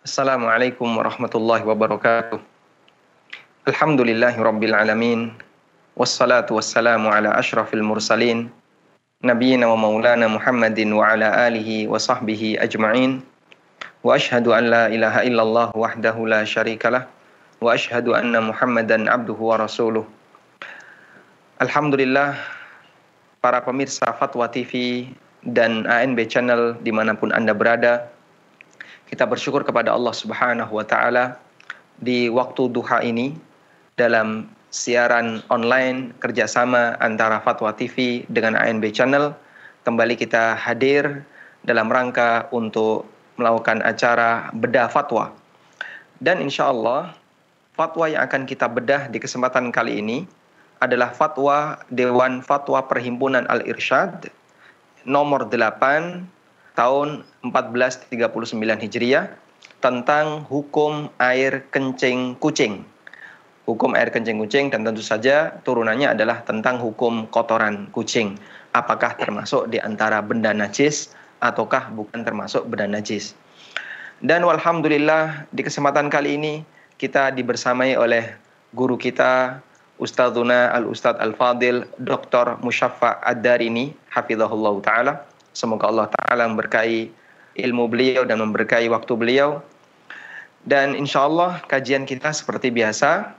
Assalamualaikum warahmatullahi wabarakatuh. Alhamdulillahi rabbil alamin. Wassalatu wassalamu ala ashrafil mursalin. Nabiyyina wa maulana Muhammadin wa ala alihi wa sahbihi ajma'in. Wa ashhadu an la ilaha illallah wahdahu la syarikalah. Wa ashhadu anna Muhammadan abduhu wa rasuluh. Alhamdulillah, para pemirsa Fatwa TV dan ANB Channel dimanapun Anda berada, kita bersyukur kepada Allah Subhanahu wa Ta'ala di waktu duha ini dalam siaran online kerjasama antara Fatwa TV dengan ANB Channel. Kembali kita hadir dalam rangka untuk melakukan acara bedah fatwa. Dan insya Allah fatwa yang akan kita bedah di kesempatan kali ini adalah fatwa Dewan Fatwa Perhimpunan Al-Irsyad nomor 8 tahun 1439 Hijriah tentang hukum air kencing kucing. Hukum air kencing kucing, dan tentu saja turunannya adalah tentang hukum kotoran kucing. Apakah termasuk di antara benda najis ataukah bukan termasuk benda najis. Dan walhamdulillah di kesempatan kali ini kita dibersamai oleh guru kita Ustadzuna Al-Ustadz Al-Fadil Dr. Musyaffa Ad-Darini hafizahullah ta'ala. Semoga Allah Ta'ala memberkahi ilmu beliau dan memberkahi waktu beliau. Dan insya Allah kajian kita seperti biasa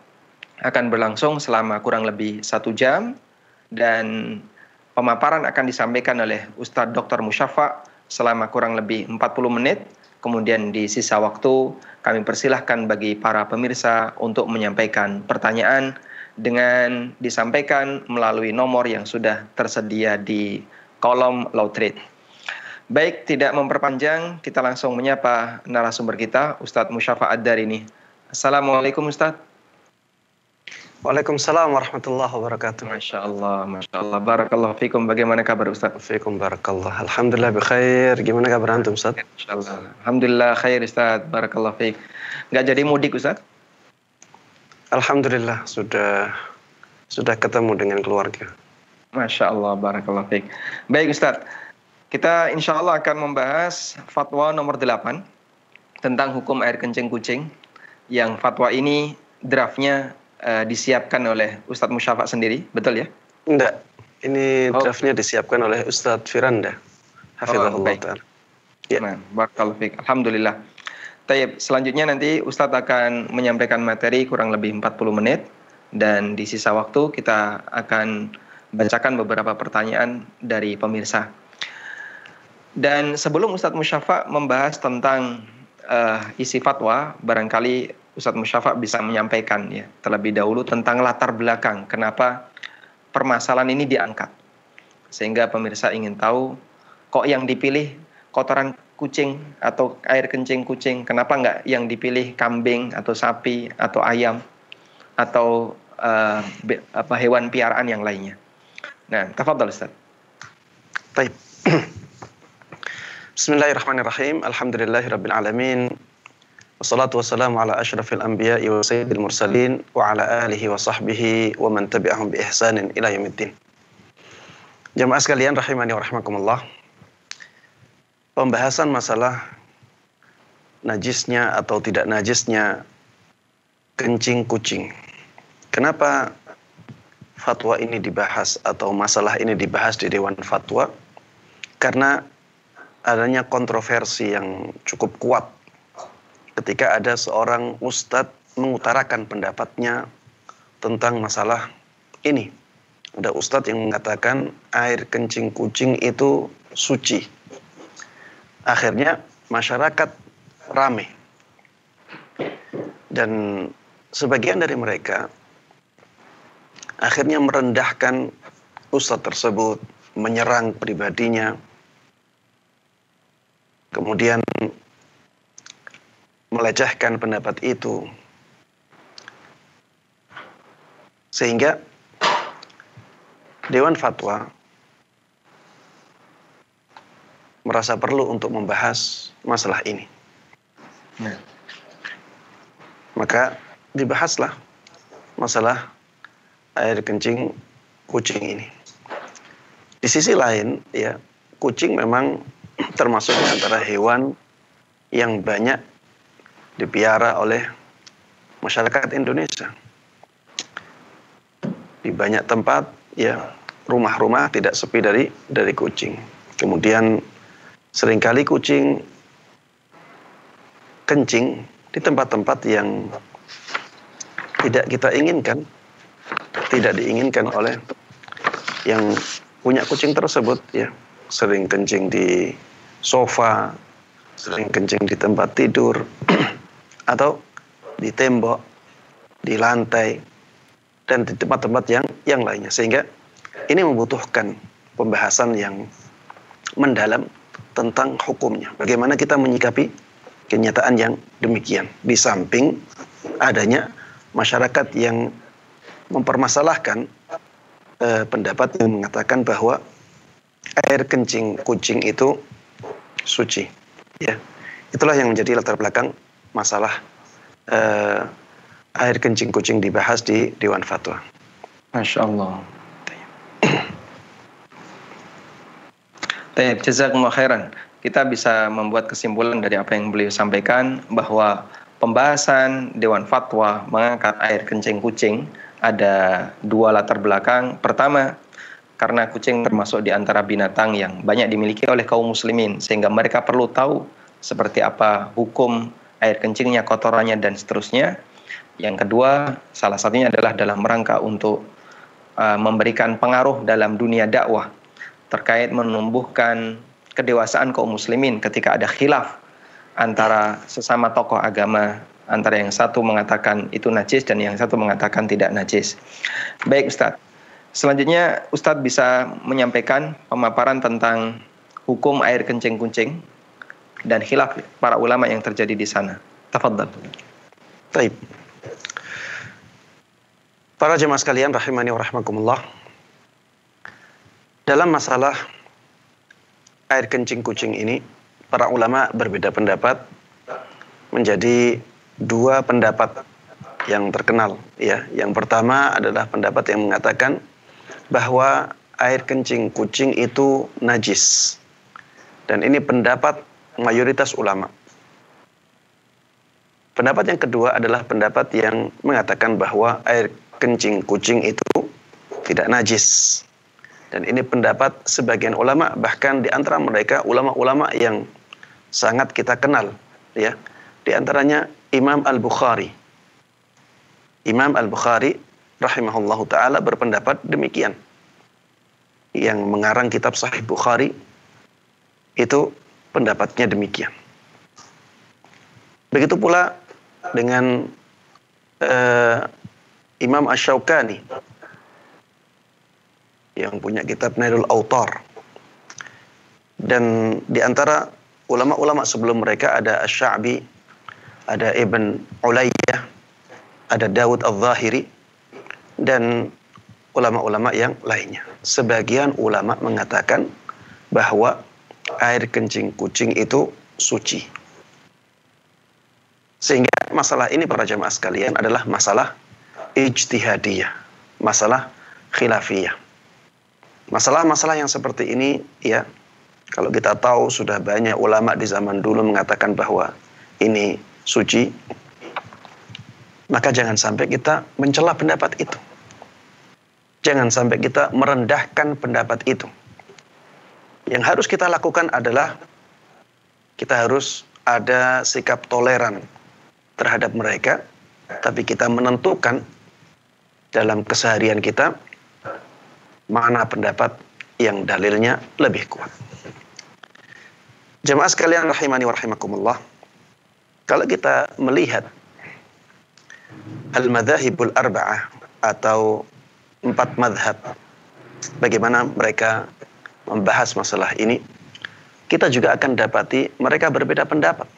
akan berlangsung selama kurang lebih 1 jam. Dan pemaparan akan disampaikan oleh Ustadz Dr. Musyaffa selama kurang lebih 40 menit. Kemudian di sisa waktu kami persilahkan bagi para pemirsa untuk menyampaikan pertanyaan dengan disampaikan melalui nomor yang sudah tersedia di kolom Lautread. Baik, tidak memperpanjang, kita langsung menyapa narasumber kita, Ustadz Musyaffa Ad-Darini. Assalamualaikum Ustadz. Waalaikumsalam warahmatullahi wabarakatuh. Masya Allah, Masya Allah. Barakallahu fikum. Bagaimana kabar Ustadz? Fikum barakallah. Alhamdulillah bikhair. Gimana kabar antum Ustadz? Masya Allah. Alhamdulillah khair Ustadz. Barakallahu fik. Nggak jadi mudik Ustadz? Alhamdulillah sudah ketemu dengan keluarga. Masya Allah, barakallahu fiik. Baik Ustadz, kita insya Allah akan membahas fatwa nomor 8 tentang hukum air kencing kucing. Yang fatwa ini draftnya disiapkan oleh Ustadz Musyaffa sendiri, betul ya? Enggak, ini draftnya disiapkan oleh Ustadz Firanda hafizahullah ta'ala. Ya. Nah, barakallahu fiik. Alhamdulillah. Taib, selanjutnya nanti Ustadz akan menyampaikan materi kurang lebih 40 menit. Dan di sisa waktu kita akan bacakan beberapa pertanyaan dari pemirsa. Dan sebelum Ustadz Musyaffa membahas tentang isi fatwa, barangkali Ustadz Musyaffa bisa menyampaikan ya terlebih dahulu tentang latar belakang kenapa permasalahan ini diangkat. Sehingga pemirsa ingin tahu kok yang dipilih kotoran kucing atau air kencing kucing, kenapa enggak yang dipilih kambing atau sapi atau ayam atau hewan piaraan yang lainnya. Nah, tafadhal Ustaz. Baik. Bismillahirrahmanirrahim. Alhamdulillahirabbil alamin. Wassalatu wassalamu ala asyrafil anbiya'i wa sayyidil mursalin wa ala alihi wa sahbihi wa man tabi'ahum bi ihsanin ila yaumiddin. Jamaah sekalian rahimani wa rahimakumullah. Pembahasan masalah najisnya atau tidak najisnya kencing kucing. Kenapa fatwa ini dibahas atau masalah ini dibahas di Dewan Fatwa? Karena adanya kontroversi yang cukup kuat ketika ada seorang ustadz mengutarakan pendapatnya tentang masalah ini. Ada ustadz yang mengatakan air kencing kucing itu suci. Akhirnya masyarakat ramai. Dan sebagian dari mereka akhirnya merendahkan ustadz tersebut, menyerang pribadinya, kemudian melecehkan pendapat itu, sehingga Dewan Fatwa merasa perlu untuk membahas masalah ini. Maka dibahaslah masalah air kencing kucing ini. Di sisi lain, ya, kucing memang termasuk di antara hewan yang banyak dipiara oleh masyarakat Indonesia. Di banyak tempat ya rumah-rumah tidak sepi dari kucing. Kemudian seringkali kucing kencing di tempat-tempat yang tidak kita inginkan, tidak diinginkan oleh yang punya kucing tersebut ya. Sering kencing di sofa, sering kencing di tempat tidur atau di tembok, di lantai, dan di tempat-tempat yang lainnya. Sehingga ini membutuhkan pembahasan yang mendalam tentang hukumnya. Bagaimana kita menyikapi kenyataan yang demikian. Di samping adanya masyarakat yang mempermasalahkan pendapat yang mengatakan bahwa air kencing kucing itu suci. Ya, itulah yang menjadi latar belakang masalah air kencing kucing dibahas di Dewan Fatwa. Masya Allah. Tayyib, jazakumullah khairan. Kita bisa membuat kesimpulan dari apa yang beliau sampaikan bahwa pembahasan Dewan Fatwa mengangkat air kencing kucing ada dua latar belakang. Pertama, karena kucing termasuk di antara binatang yang banyak dimiliki oleh kaum muslimin, sehingga mereka perlu tahu seperti apa hukum air kencingnya, kotorannya, dan seterusnya. Yang kedua, salah satunya adalah dalam rangka untuk memberikan pengaruh dalam dunia dakwah terkait menumbuhkan kedewasaan kaum muslimin ketika ada khilaf antara sesama tokoh agama, antara yang satu mengatakan itu najis dan yang satu mengatakan tidak najis. Baik Ustadz, selanjutnya Ustadz bisa menyampaikan pemaparan tentang hukum air kencing kucing dan khilaf para ulama yang terjadi di sana. Tafadhal. Baik. Para jemaah sekalian rahimani wa rahmakumullah. Dalam masalah air kencing kucing ini, para ulama berbeda pendapat menjadi dua pendapat yang terkenal ya. Yang pertama adalah pendapat yang mengatakan bahwa air kencing kucing itu najis. Dan ini pendapat mayoritas ulama. Pendapat yang kedua adalah pendapat yang mengatakan bahwa air kencing kucing itu tidak najis. Dan ini pendapat sebagian ulama, bahkan di antara mereka ulama-ulama yang sangat kita kenal ya. Di antaranya Imam Al-Bukhari. Imam Al-Bukhari rahimahullahu taala berpendapat demikian. Yang mengarang kitab Sahih Bukhari itu pendapatnya demikian. Begitu pula dengan Imam Asy-Syaukani yang punya kitab Nailul Autar. Dan di antara ulama-ulama sebelum mereka ada Asy-Sya'bi, ada Ibn Ulayyah, ada Dawud Al-Zahiri, dan ulama-ulama yang lainnya. Sebagian ulama mengatakan bahwa air kencing kucing itu suci. Sehingga masalah ini para jamaah sekalian adalah masalah ijtihadiyah, masalah khilafiyah. Masalah-masalah yang seperti ini ya, kalau kita tahu sudah banyak ulama di zaman dulu mengatakan bahwa ini suci, maka jangan sampai kita mencela pendapat itu. Jangan sampai kita merendahkan pendapat itu. Yang harus kita lakukan adalah kita harus ada sikap toleran terhadap mereka, tapi kita menentukan dalam keseharian kita mana pendapat yang dalilnya lebih kuat. Jemaah sekalian rahimani wa rahimakumullah, kalau kita melihat al-madzhabul arba'ah atau 4 mazhab, bagaimana mereka membahas masalah ini, kita juga akan dapati mereka berbeda pendapat.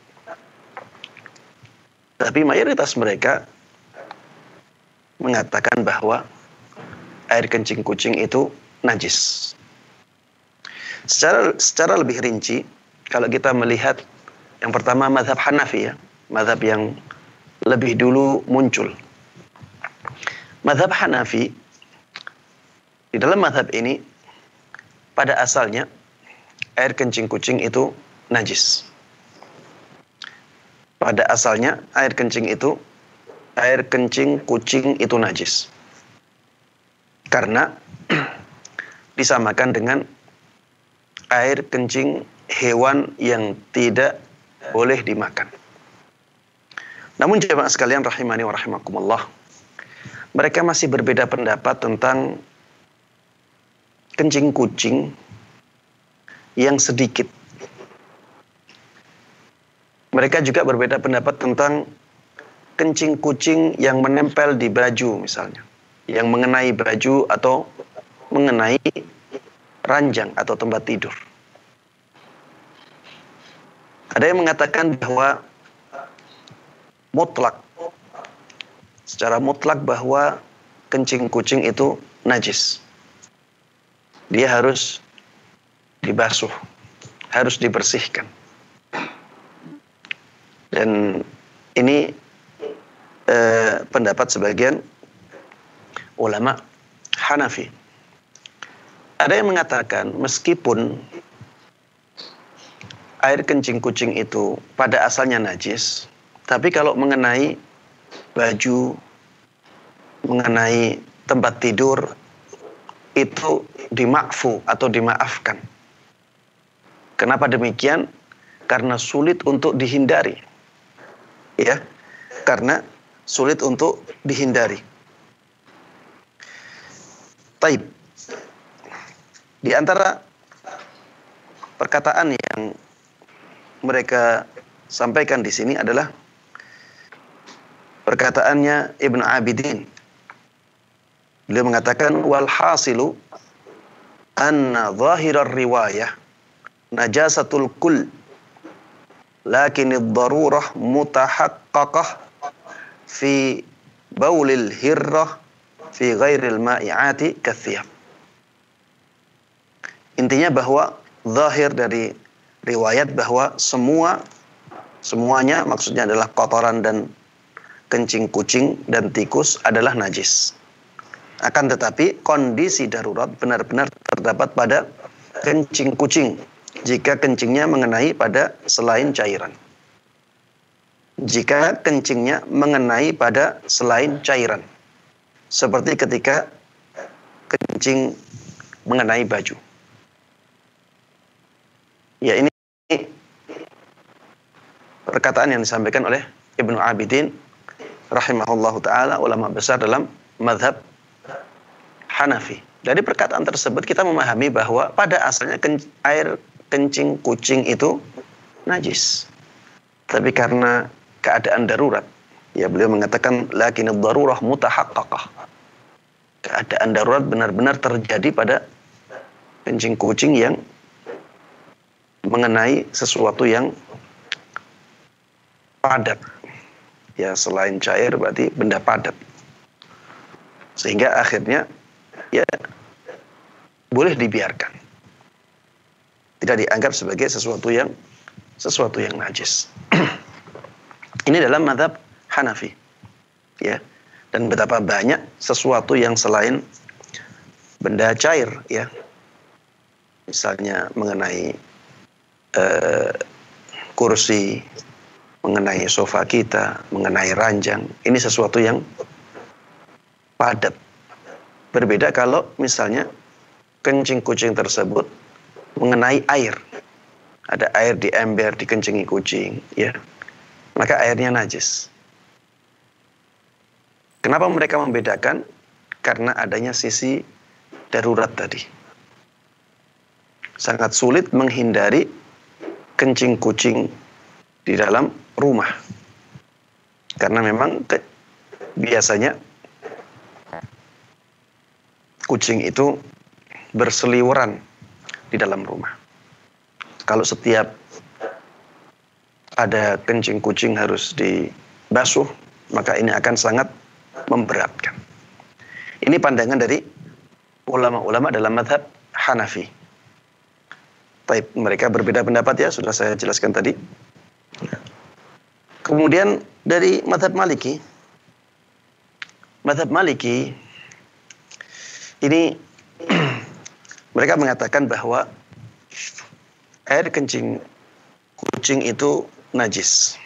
Tapi mayoritas mereka mengatakan bahwa air kencing kucing itu najis. Secara lebih rinci, kalau kita melihat yang pertama mazhab Hanafi ya, mazhab yang lebih dulu muncul. Mazhab Hanafi, di dalam mazhab ini pada asalnya air kencing kucing itu najis. pada asalnya air kencing kucing itu najis. Karena disamakan dengan air kencing hewan yang tidak boleh dimakan. Namun jemaah sekalian rahimani wa rahimakumullah, mereka masih berbeda pendapat tentang kencing kucing yang sedikit. Mereka juga berbeda pendapat tentang kencing kucing yang menempel di baju misalnya, yang mengenai baju atau mengenai ranjang atau tempat tidur. Ada yang mengatakan bahwa secara mutlak bahwa kencing kucing itu najis. Dia harus dibasuh, harus dibersihkan. Dan ini pendapat sebagian ulama Hanafi. Ada yang mengatakan meskipun air kencing kucing itu pada asalnya najis, tapi kalau mengenai baju, mengenai tempat tidur, itu dimakfu atau dimaafkan. Kenapa demikian? Karena sulit untuk dihindari. Ya, karena sulit untuk dihindari. Taib. Di antara perkataan yang mereka sampaikan di sini adalah perkataannya Ibnu Abidin. Beliau mengatakan wal hasilu anna zahirar riwayah najasatul kull lakin ad-darurah mutahaqqaqah fi baulil hirrah fi ghairil ma'iati kathiyab. Intinya bahwa zahir dari riwayat bahwa semuanya maksudnya adalah kotoran dan kencing kucing dan tikus adalah najis. Akan tetapi kondisi darurat benar-benar terdapat pada kencing kucing jika kencingnya mengenai pada selain cairan. Jika kencingnya mengenai pada selain cairan. Seperti ketika kencing mengenai baju. Ya, ini perkataan yang disampaikan oleh Ibnu Abidin rahimahullahu ta'ala, ulama besar dalam mazhab Hanafi. Dari perkataan tersebut kita memahami bahwa pada asalnya air kencing kucing itu najis. Tapi karena keadaan darurat, ya beliau mengatakan lakin ad-darurah mutahaqqaqah. Keadaan darurat benar-benar terjadi pada kencing kucing yang mengenai sesuatu yang padat. Ya, selain cair berarti benda padat. Sehingga akhirnya ya boleh dibiarkan. Tidak dianggap sebagai sesuatu yang najis. Ini dalam mazhab Hanafi. Ya. Dan betapa banyak sesuatu yang selain benda cair, ya. Misalnya mengenai kursi, mengenai sofa kita, mengenai ranjang. Ini sesuatu yang padat. Berbeda kalau misalnya kencing kucing tersebut mengenai air. Ada air di ember dikencingi kucing, ya. Maka airnya najis. Kenapa mereka membedakan? Karena adanya sisi darurat tadi. Sangat sulit menghindari kencing kucing di dalam rumah. Karena memang biasanya kucing itu berseliweran di dalam rumah. Kalau setiap ada kencing kucing harus dibasuh, maka ini akan sangat memberatkan. Ini pandangan dari ulama-ulama dalam mazhab Hanafi. Mereka berbeda pendapat, ya, sudah saya jelaskan tadi. Kemudian dari mazhab Maliki. Mazhab Maliki ini mereka mengatakan bahwa air kencing kucing itu najis.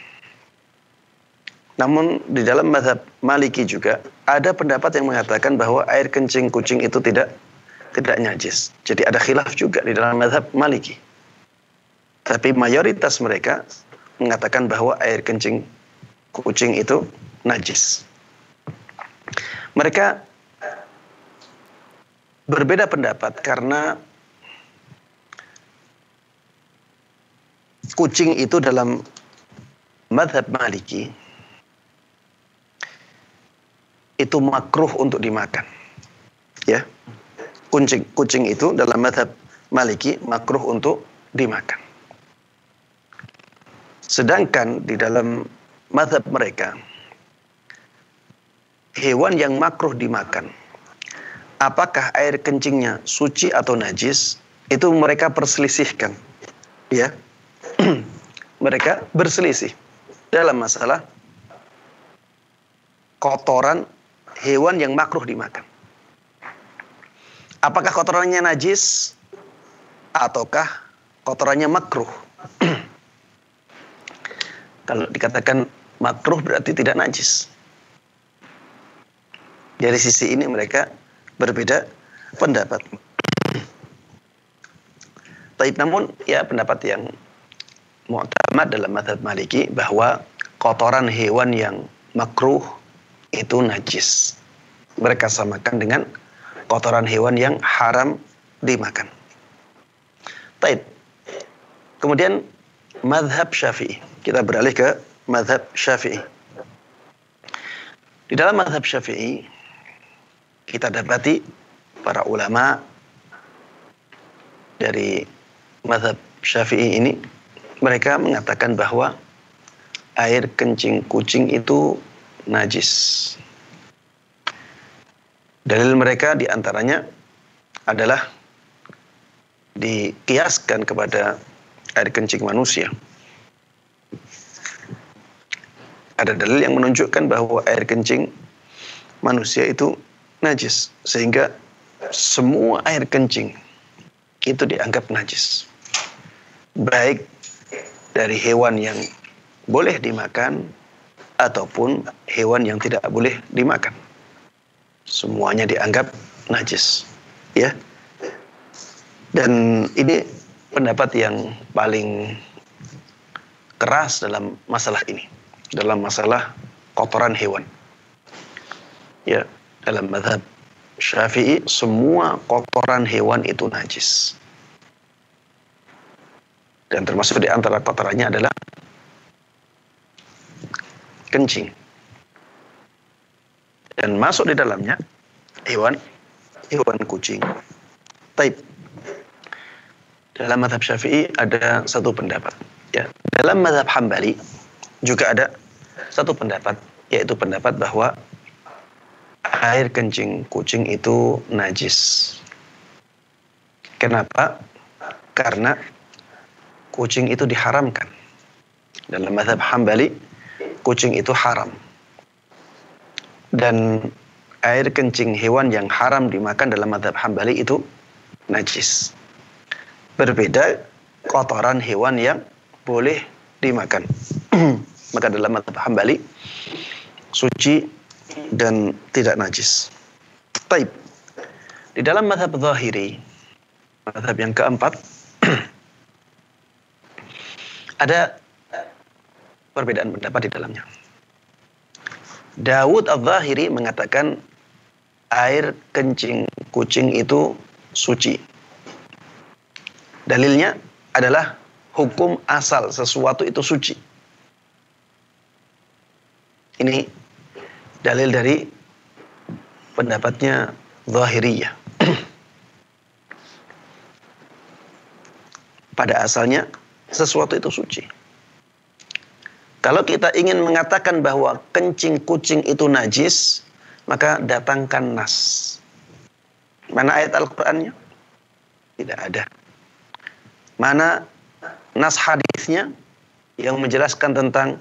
Namun di dalam mazhab Maliki juga ada pendapat yang mengatakan bahwa air kencing kucing itu tidak najis. Jadi ada khilaf juga di dalam mazhab Maliki. Tapi mayoritas mereka mengatakan bahwa air kencing kucing itu najis. Mereka berbeda pendapat karena kucing itu dalam mazhab Maliki itu makruh untuk dimakan. Ya. Kucing itu dalam mazhab Maliki makruh untuk dimakan. Sedangkan di dalam mazhab mereka hewan yang makruh dimakan, apakah air kencingnya suci atau najis, itu mereka perselisihkan. Ya. Mereka berselisih dalam masalah kotoran hewan yang makruh dimakan. Apakah kotorannya najis ataukah kotorannya makruh? Kalau dikatakan makruh berarti tidak najis. Dari sisi ini mereka berbeda pendapat. Taib, namun ya pendapat yang mu'tamad dalam mazhab Maliki bahwa kotoran hewan yang makruh itu najis. Mereka samakan dengan kotoran hewan yang haram dimakan. Taib. Kemudian mazhab Syafi'i. Kita beralih ke mazhab Syafi'i. Di dalam mazhab Syafi'i kita dapati para ulama dari mazhab Syafi'i ini mereka mengatakan bahwa air kencing kucing itu najis. Dalil mereka diantaranya adalah dikiaskan kepada air kencing manusia. Ada dalil yang menunjukkan bahwa air kencing manusia itu najis, sehingga semua air kencing itu dianggap najis, baik dari hewan yang boleh dimakan ataupun hewan yang tidak boleh dimakan. Semuanya dianggap najis, ya. Dan ini pendapat yang paling keras dalam masalah ini, dalam masalah kotoran hewan. Ya, dalam mazhab Syafi'i semua kotoran hewan itu najis. Dan termasuk di antara kotorannya adalah kencing. Dan masuk di dalamnya hewan kucing. Taib. Dalam mazhab Syafi'i ada satu pendapat. Ya. Dalam mazhab Hambali juga ada satu pendapat, yaitu pendapat bahwa air kencing kucing itu najis. Kenapa? Karena kucing itu diharamkan. Dalam mazhab Hambali, kucing itu haram. Dan air kencing hewan yang haram dimakan dalam mazhab Hambali itu najis. Berbeda kotoran hewan yang boleh dimakan. Maka dalam mazhab Hambali suci dan tidak najis. Taib. Di dalam mazhab Zahiri, mazhab yang keempat, ada perbedaan pendapat di dalamnya. Dawud Al-Zahiri mengatakan air kencing kucing itu suci. Dalilnya adalah hukum asal sesuatu itu suci. Ini dalil dari pendapatnya Zahiriyah. Pada asalnya sesuatu itu suci. Kalau kita ingin mengatakan bahwa kencing kucing itu najis, maka datangkan nas. Mana ayat Al-Qur'annya? Tidak ada. Mana nas hadisnya yang menjelaskan tentang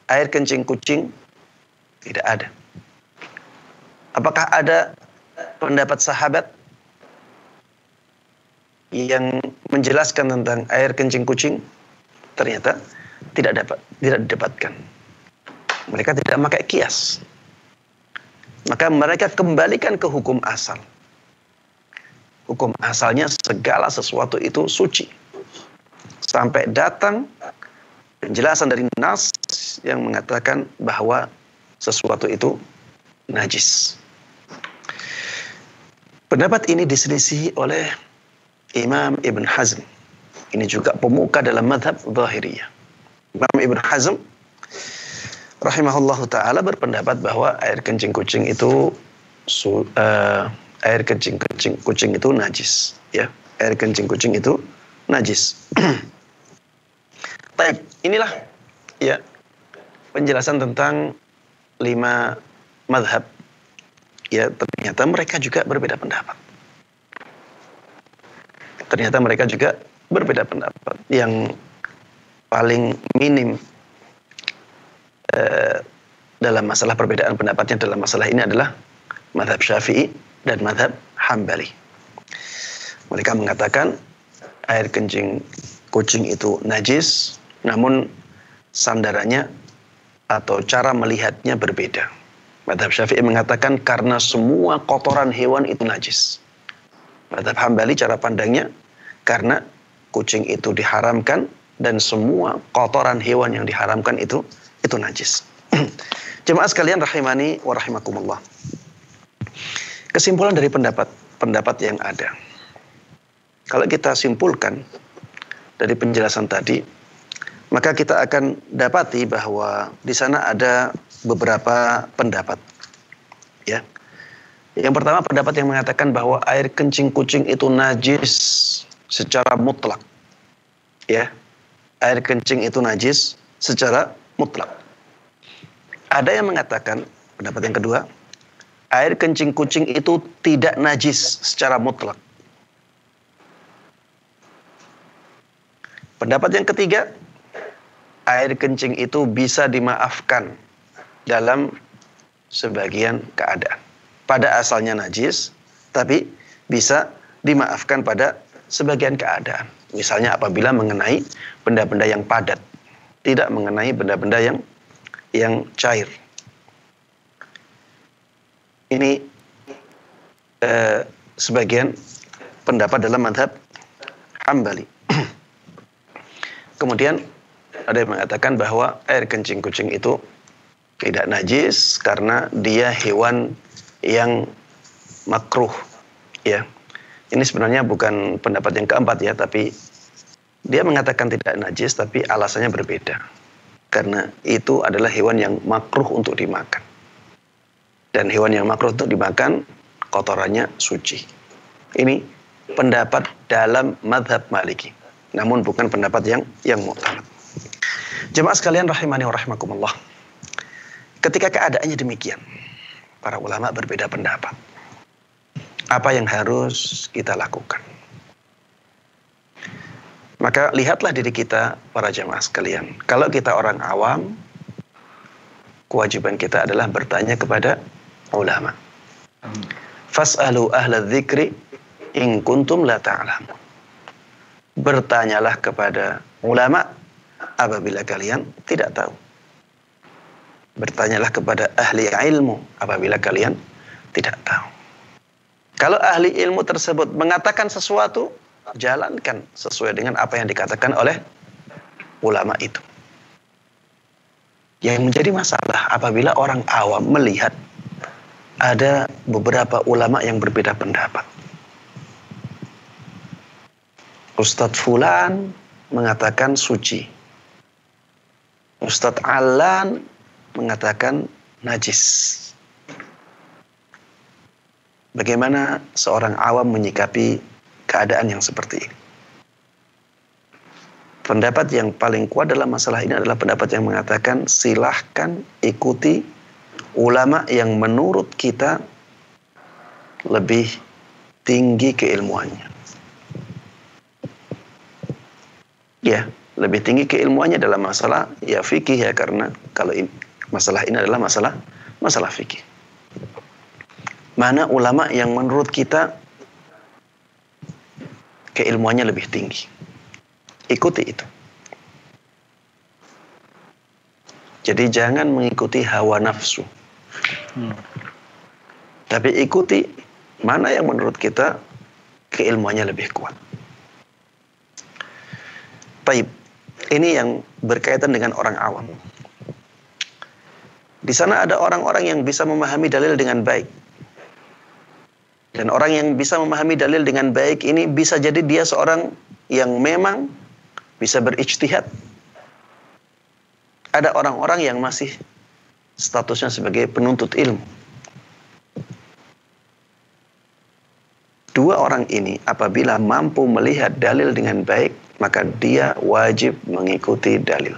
air kencing kucing? Tidak ada. Apakah ada pendapat sahabat yang menjelaskan tentang air kencing kucing? Ternyata tidak didapatkan. Mereka tidak pakai kias. Maka mereka kembalikan ke hukum asal. Hukum asalnya segala sesuatu itu suci. Sampai datang penjelasan dari nas yang mengatakan bahwa sesuatu itu najis. Pendapat ini diselisihi oleh Imam Ibn Hazm. Ini juga pemuka dalam madhab Zahiriyah. Imam Ibn Hazm rahimahullahu ta'ala berpendapat bahwa air kencing kucing itu kucing itu najis, ya. Air kencing kucing itu najis. Baik, inilah ya penjelasan tentang 5 madhab. Ya, ternyata mereka juga berbeda pendapat. Yang paling minim dalam masalah perbedaan pendapatnya dalam masalah ini adalah madhab Syafi'i dan madhab Hambali. Mereka mengatakan air kencing kucing itu najis, namun sandarannya atau cara melihatnya berbeda. Madhab Syafi'i mengatakan karena semua kotoran hewan itu najis. Madhab Hambali cara pandangnya karena kucing itu diharamkan dan semua kotoran hewan yang diharamkan itu najis. Jemaah sekalian rahimani wa rahimakumullah. Kesimpulan dari pendapat yang ada. Kalau kita simpulkan dari penjelasan tadi, maka kita akan dapati bahwa di sana ada beberapa pendapat. Ya. Yang pertama pendapat yang mengatakan bahwa air kencing kucing itu najis secara mutlak. Ya. Air kencing itu najis secara mutlak. Ada yang mengatakan, pendapat yang kedua, air kencing kucing itu tidak najis secara mutlak. Pendapat yang ketiga, air kencing itu bisa dimaafkan dalam sebagian keadaan. Pada asalnya najis, tapi bisa dimaafkan pada sebagian keadaan. Misalnya apabila mengenai benda-benda yang padat, tidak mengenai benda-benda yang cair. Ini sebagian pendapat dalam madhab Hambali. Kemudian ada yang mengatakan bahwa air kencing kucing itu tidak najis karena dia hewan yang makruh. Ya, ini sebenarnya bukan pendapat yang keempat ya, tapi dia mengatakan tidak najis, tapi alasannya berbeda. Karena itu adalah hewan yang makruh untuk dimakan. Dan hewan yang makruh untuk dimakan, kotorannya suci. Ini pendapat dalam madhab Maliki. Namun bukan pendapat yang mu'tamad. Jemaah sekalian rahimani wa rahimakumullah. Ketika keadaannya demikian, para ulama berbeda pendapat. Apa yang harus kita lakukan? Maka lihatlah diri kita, para jemaah sekalian. Kalau kita orang awam, kewajiban kita adalah bertanya kepada ulama. Fas'alu ahla dzikri in kuntum la ta'lamun. Bertanyalah kepada ulama apabila kalian tidak tahu. Bertanyalah kepada ahli ilmu apabila kalian tidak tahu. Kalau ahli ilmu tersebut mengatakan sesuatu, jalankan sesuai dengan apa yang dikatakan oleh ulama itu. Yang menjadi masalah apabila orang awam melihat ada beberapa ulama yang berbeda pendapat. Ustadz Fulan mengatakan suci. Ustadz Alan mengatakan najis. Bagaimana seorang awam menyikapi keadaan yang seperti ini? Pendapat yang paling kuat dalam masalah ini adalah pendapat yang mengatakan silahkan ikuti ulama yang menurut kita lebih tinggi keilmuannya. Ya, lebih tinggi keilmuannya dalam masalah ya fikih ya, karena kalau masalah ini adalah masalah fikih. Mana ulama yang menurut kita keilmuannya lebih tinggi? Ikuti itu. Jadi jangan mengikuti hawa nafsu. Tapi ikuti mana yang menurut kita keilmuannya lebih kuat. Baik, ini yang berkaitan dengan orang awam. Di sana ada orang-orang yang bisa memahami dalil dengan baik. Dan orang yang bisa memahami dalil dengan baik ini bisa jadi dia seorang yang memang bisa berijtihad. Ada orang-orang yang masih statusnya sebagai penuntut ilmu. Dua orang ini apabila mampu melihat dalil dengan baik, maka dia wajib mengikuti dalil.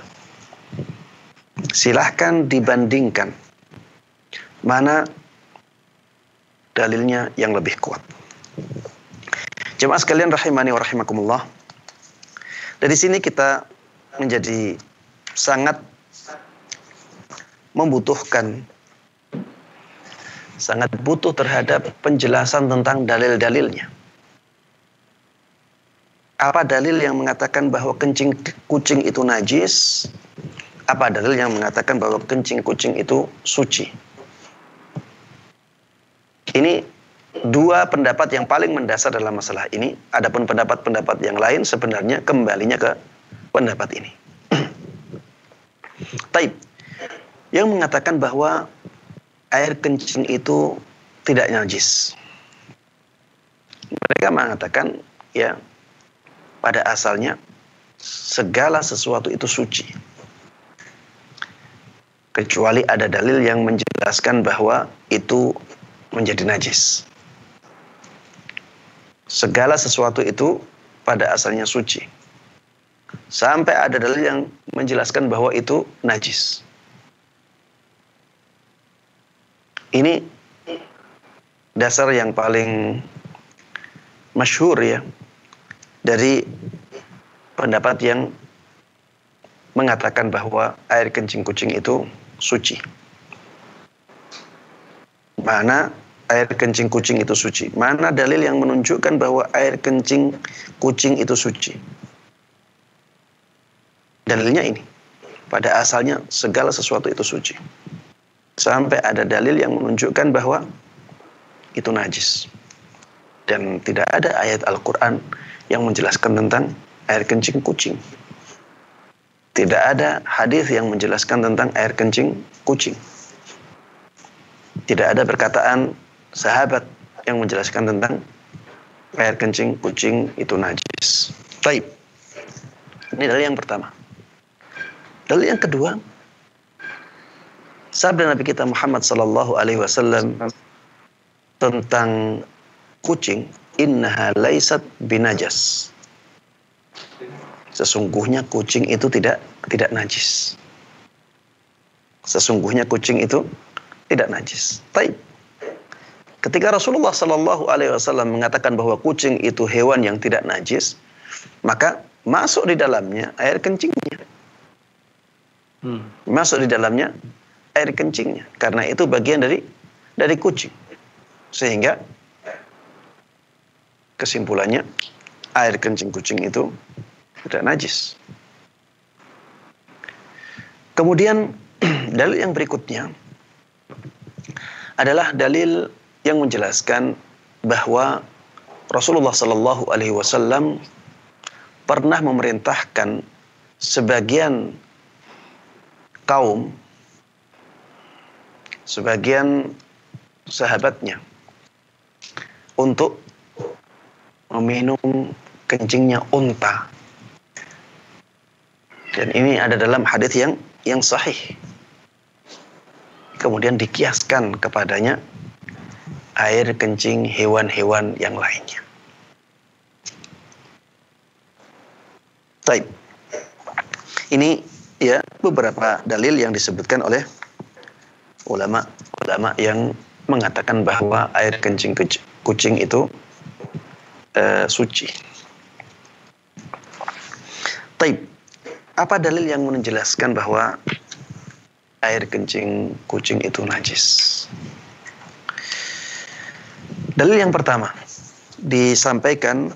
Silahkan dibandingkan mana dalilnya yang lebih kuat. Jemaah sekalian rahimani wa rahimakumullah. Dari sini kita menjadi sangat membutuhkan, sangat butuh terhadap penjelasan tentang dalil-dalilnya. Apa dalil yang mengatakan bahwa kencing kucing itu najis? Apa dalil yang mengatakan bahwa kencing kucing itu suci? Ini dua pendapat yang paling mendasar dalam masalah ini. Adapun pendapat-pendapat yang lain sebenarnya kembalinya ke pendapat ini. Taib. Yang mengatakan bahwa air kencing itu tidak najis. Mereka mengatakan ya pada asalnya segala sesuatu itu suci. Kecuali ada dalil yang menjelaskan bahwa itu menjadi najis. Segala sesuatu itu pada asalnya suci. Sampai ada dalil yang menjelaskan bahwa itu najis. Ini dasar yang paling masyhur ya dari pendapat yang mengatakan bahwa air kencing kucing itu suci. Mana air kencing kucing itu suci? Mana dalil yang menunjukkan bahwa air kencing kucing itu suci? Dalilnya ini. Pada asalnya segala sesuatu itu suci. Sampai ada dalil yang menunjukkan bahwa itu najis. Dan tidak ada ayat Al-Quran yang menjelaskan tentang air kencing kucing. Tidak ada hadis yang menjelaskan tentang air kencing kucing. Tidak ada perkataan sahabat yang menjelaskan tentang air kencing kucing itu najis. Baik. Ini dalil yang pertama. Dalil yang kedua, sabda Nabi kita Muhammad sallallahu alaihi wasallam tentang kucing, innaha laisat binajas. Sesungguhnya kucing itu tidak najis. Sesungguhnya kucing itu tidak najis. Baik. Ketika Rasulullah sallallahu alaihi wasallam mengatakan bahwa kucing itu hewan yang tidak najis, maka masuk di dalamnya air kencingnya. Masuk di dalamnya air kencingnya, karena itu bagian dari kucing. Sehingga kesimpulannya air kencing kucing itu tidak najis. Kemudian dalil yang berikutnya adalah dalil yang menjelaskan bahwa Rasulullah sallallahu alaihi wasallam pernah memerintahkan sebagian kaum, sebagian sahabatnya untuk meminum kencingnya unta. Dan ini ada dalam hadis yang sahih. Kemudian dikiaskan kepadanya air kencing hewan-hewan yang lainnya. Baik. Ini ya beberapa dalil yang disebutkan oleh ulama yang mengatakan bahwa air kencing kucing itu suci. Taib. Apa dalil yang menjelaskan bahwa air kencing kucing itu najis? Dalil yang pertama disampaikan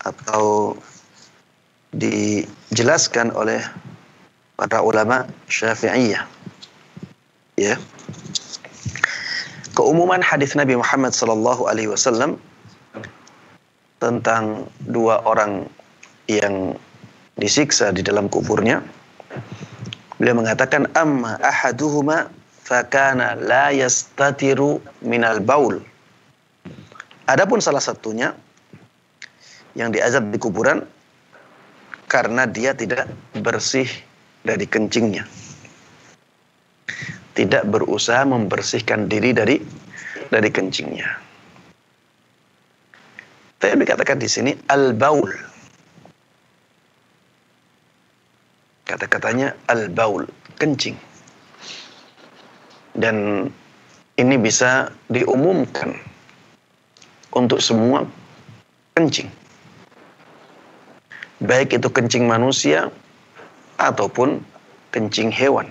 atau dijelaskan oleh para ulama Syafi'iyah. Ya. Keumuman hadis Nabi Muhammad sallallahu alaihi wasallam tentang dua orang yang disiksa di dalam kuburnya. Beliau mengatakan amma ahaduhuma fakana la yastatiru minal baul. Adapun salah satunya yang diazab di kuburan karena dia tidak bersih dari kencingnya. Tidak berusaha membersihkan diri dari kencingnya. Tapi dikatakan di sini al-baul. Kata-katanya al-baul, kencing. Dan ini bisa diumumkan untuk semua kencing. Baik itu kencing manusia ataupun kencing hewan.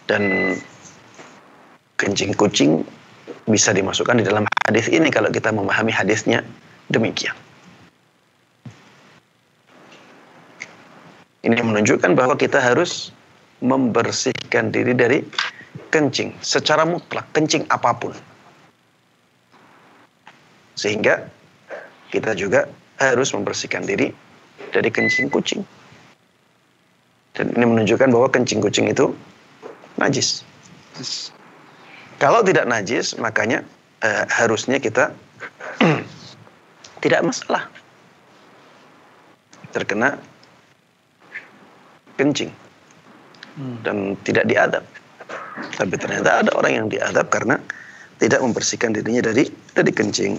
Dan kencing kucing bisa dimasukkan di dalam hadis ini kalau kita memahami hadisnya demikian. Ini menunjukkan bahwa kita harus membersihkan diri dari kencing secara mutlak, kencing apapun. Sehingga kita juga harus membersihkan diri dari kencing kucing. Dan ini menunjukkan bahwa kencing kucing itu najis. Kalau tidak najis, makanya harusnya kita tidak masalah terkena kencing dan tidak diadab. Tapi ternyata ada orang yang diadab karena tidak membersihkan dirinya dari kencing.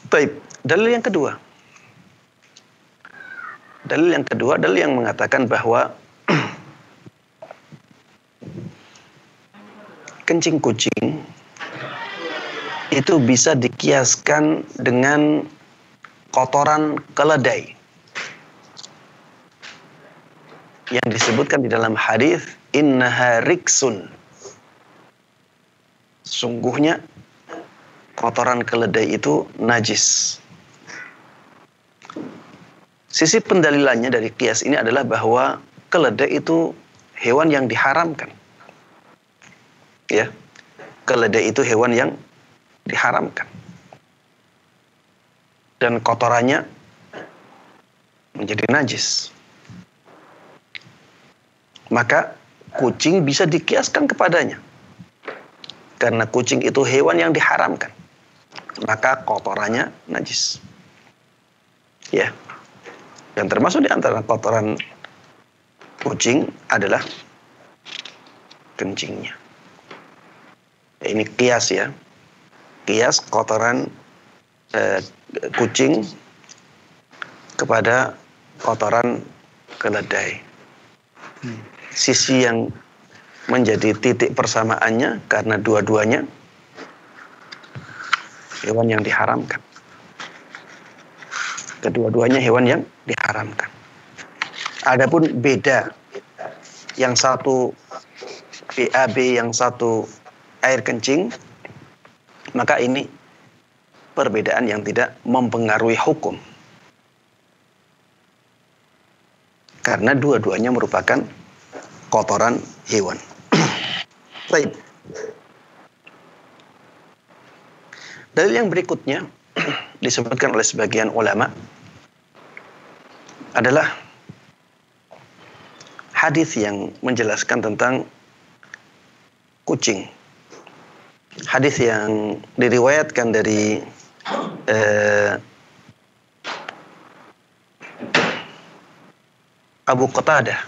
Baik, dalil yang kedua. Dalil yang mengatakan bahwa kencing kucing itu bisa dikiaskan dengan kotoran keledai yang disebutkan di dalam hadis innaha riksun. Sungguhnya kotoran keledai itu najis. Sisi pendalilannya dari kias ini adalah bahwa keledai itu hewan yang diharamkan. Ya, keledai itu hewan yang diharamkan. Dan kotorannya menjadi najis. Maka kucing bisa dikiaskan kepadanya. Karena kucing itu hewan yang diharamkan. Maka kotorannya najis. Ya. Dan termasuk di antara kotoran kucing adalah kencingnya. Ini kias ya. Kias kotoran kucing kepada kotoran keledai. Sisi yang menjadi titik persamaannya karena dua-duanya hewan yang diharamkan. Kedua-duanya hewan yang diharamkan. Adapun beda, yang satu BAB, yang satu air kencing, maka ini perbedaan yang tidak mempengaruhi hukum. Karena dua-duanya merupakan kotoran hewan. Baik. Dalil yang berikutnya disebutkan oleh sebagian ulama adalah hadis yang menjelaskan tentang kucing. Hadis yang diriwayatkan dari Abu Qatadah.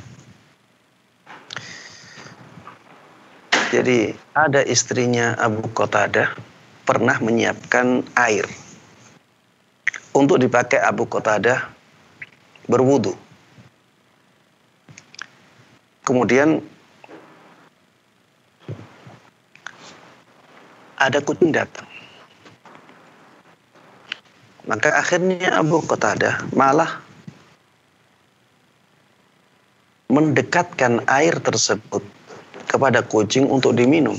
Jadi ada istrinya Abu Qatadah pernah menyiapkan air untuk dipakai Abu Qatadah berwudu. Kemudian ada kucing datang. Maka akhirnya Abu Qatadah malah mendekatkan air tersebut kepada kucing untuk diminum.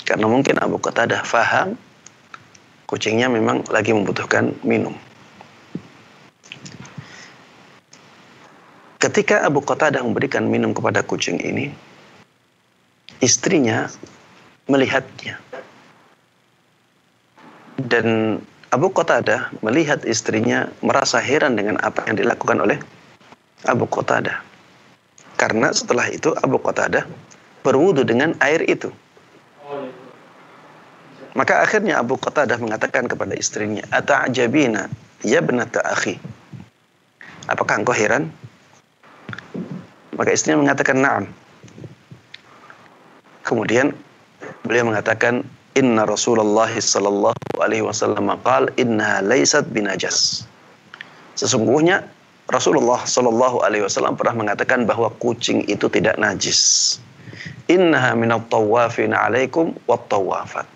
Karena mungkin Abu Qatadah faham kucingnya memang lagi membutuhkan minum. ketika Abu Qatadah memberikan minum kepada kucing ini, istrinya melihatnya. Dan Abu Qatadah melihat istrinya merasa heran dengan apa yang dilakukan oleh Abu Qatadah. Karena setelah itu Abu Qatadah berwudu dengan air itu. Maka akhirnya Abu Qatadah mengatakan kepada istrinya, "Ata'jabina ya ibnata akhi?" Apakah engkau heran? Maka istrinya mengatakan, "Na'am." Kemudian beliau mengatakan, "Inna Rasulullah sallallahu alaihi wasallam qala innaha laysat binajas." Sesungguhnya Rasulullah sallallahu alaihi wasallam pernah mengatakan bahwa kucing itu tidak najis. Innaha minat tawafin alaikum wat tawafat.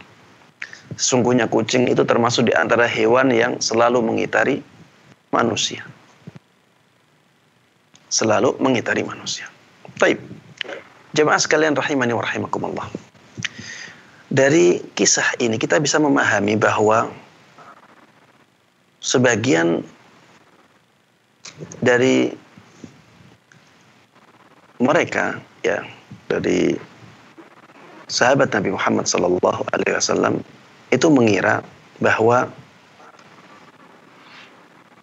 Sesungguhnya kucing itu termasuk di antara hewan yang selalu mengitari manusia. Selalu mengitari manusia. Baik. Jemaah sekalian rahimani wa rahimakumullah. Dari kisah ini kita bisa memahami bahwa sebagian dari mereka, ya, dari sahabat Nabi Muhammad sallallahu alaihi wasallam itu mengira bahwa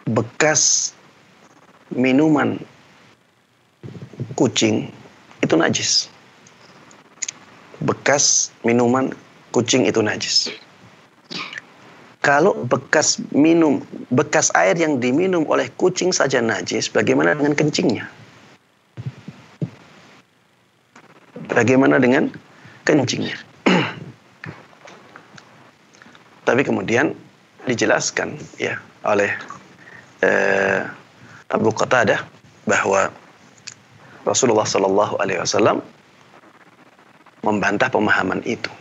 bekas minuman kucing itu najis. Bekas minuman kucing itu najis. Kalau bekas air yang diminum oleh kucing saja najis, bagaimana dengan kencingnya? Bagaimana dengan kencingnya? Tapi kemudian dijelaskan ya oleh Abu Qatadah bahwa Rasulullah Sallallahu Alaihi Wasallam membantah pemahaman itu.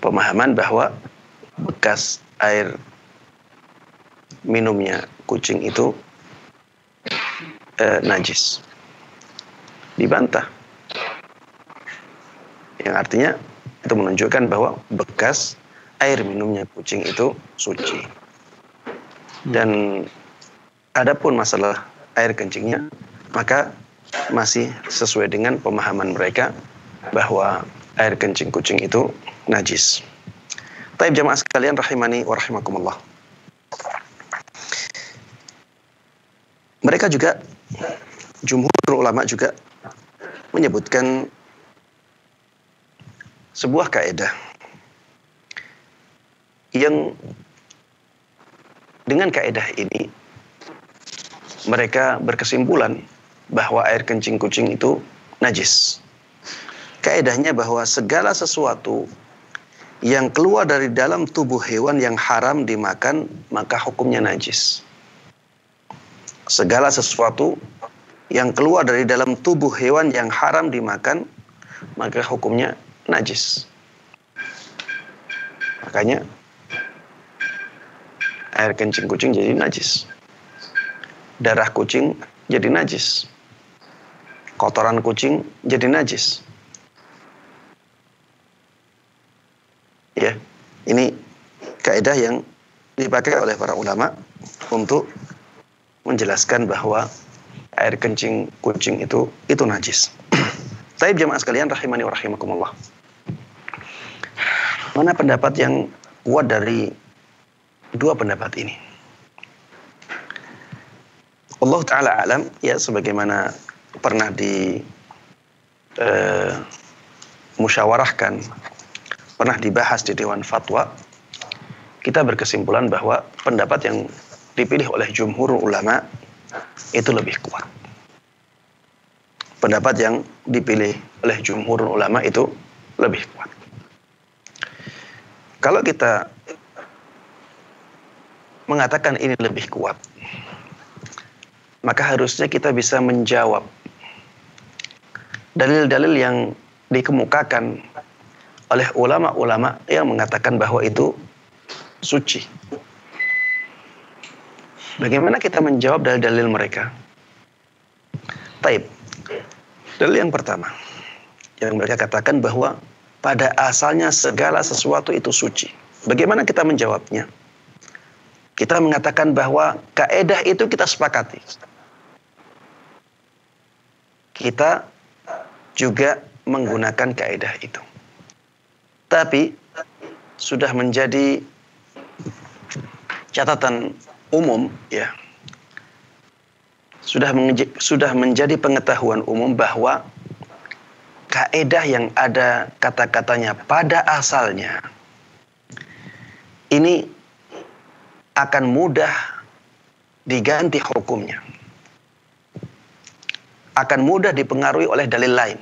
Pemahaman bahwa bekas air minumnya kucing itu najis. Dibantah. Yang artinya itu menunjukkan bahwa bekas air minumnya kucing itu suci. Dan adapun masalah air kencingnya, maka masih sesuai dengan pemahaman mereka bahwa air kencing kucing itu najis. Taib jamaah sekalian rahimani wa rahimakumullah. Mereka juga, jumhur ulama juga menyebutkan sebuah kaidah yang dengan kaidah ini mereka berkesimpulan bahwa air kencing kucing itu najis. Kaidahnya bahwa segala sesuatu yang keluar dari dalam tubuh hewan yang haram dimakan, maka hukumnya najis. Segala sesuatu yang keluar dari dalam tubuh hewan yang haram dimakan, maka hukumnya najis. Makanya air kencing kucing jadi najis. Darah kucing jadi najis. Kotoran kucing jadi najis. Ya, ini kaidah yang dipakai oleh para ulama untuk menjelaskan bahwa air kencing kucing itu najis. Taib jamaah sekalian rahimani wa rahimakumullah. Mana pendapat yang kuat dari dua pendapat ini? Allah Ta'ala alam, ya, sebagaimana pernah musyawarahkan, pernah dibahas di Dewan Fatwa, kita berkesimpulan bahwa pendapat yang dipilih oleh jumhur ulama itu lebih kuat. Pendapat yang dipilih oleh jumhur ulama itu lebih kuat. Kalau kita mengatakan ini lebih kuat, maka harusnya kita bisa menjawab dalil-dalil yang dikemukakan oleh ulama-ulama yang mengatakan bahwa itu suci. Bagaimana kita menjawab dalil-dalil mereka? Taib. Dalil yang pertama, yang mereka katakan bahwa pada asalnya segala sesuatu itu suci. Bagaimana kita menjawabnya? Kita mengatakan bahwa kaidah itu kita sepakati. kita juga menggunakan kaidah itu. Tapi sudah menjadi catatan umum, ya. Sudah menjadi pengetahuan umum bahwa kaidah yang ada kata-katanya pada asalnya ini akan mudah diganti hukumnya. Akan mudah dipengaruhi oleh dalil lain.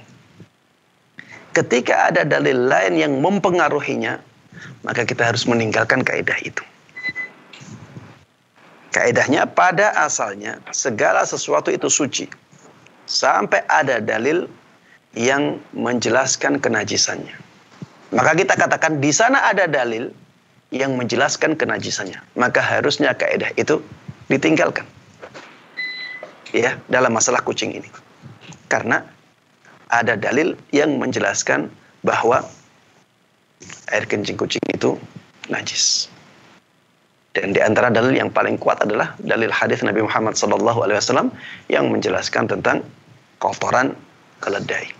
Ketika ada dalil lain yang mempengaruhinya, maka kita harus meninggalkan kaidah itu. Kaidahnya pada asalnya segala sesuatu itu suci sampai ada dalil yang menjelaskan kenajisannya. Maka kita katakan di sana ada dalil yang menjelaskan kenajisannya. Maka harusnya kaidah itu ditinggalkan. Ya, dalam masalah kucing ini. Karena ada dalil yang menjelaskan bahwa air kencing kucing itu najis. Dan di antara dalil yang paling kuat adalah dalil hadis Nabi Muhammad SAW yang menjelaskan tentang kotoran keledai.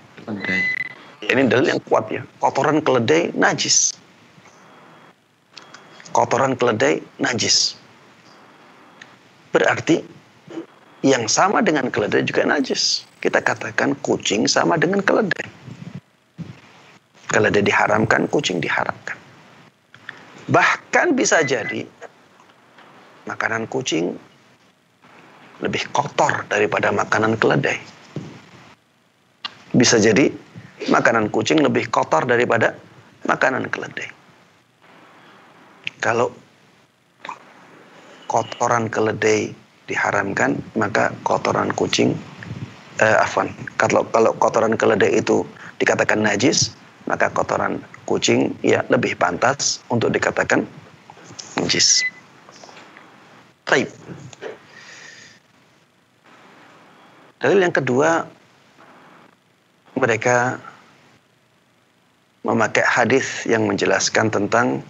Ini dalil yang kuat, ya. Kotoran keledai najis. Kotoran keledai najis. Berarti yang sama dengan keledai juga najis. Kita katakan kucing sama dengan keledai. Keledai diharamkan, kucing diharamkan. Bahkan bisa jadi makanan kucing lebih kotor daripada makanan keledai. Bisa jadi makanan kucing lebih kotor daripada makanan keledai. Kalau kotoran keledai diharamkan, maka kotoran kucing kalau kotoran keledai itu dikatakan najis, maka kotoran kucing ya lebih pantas untuk dikatakan najis. Baik. Dalil yang kedua, mereka memakai hadis yang menjelaskan tentang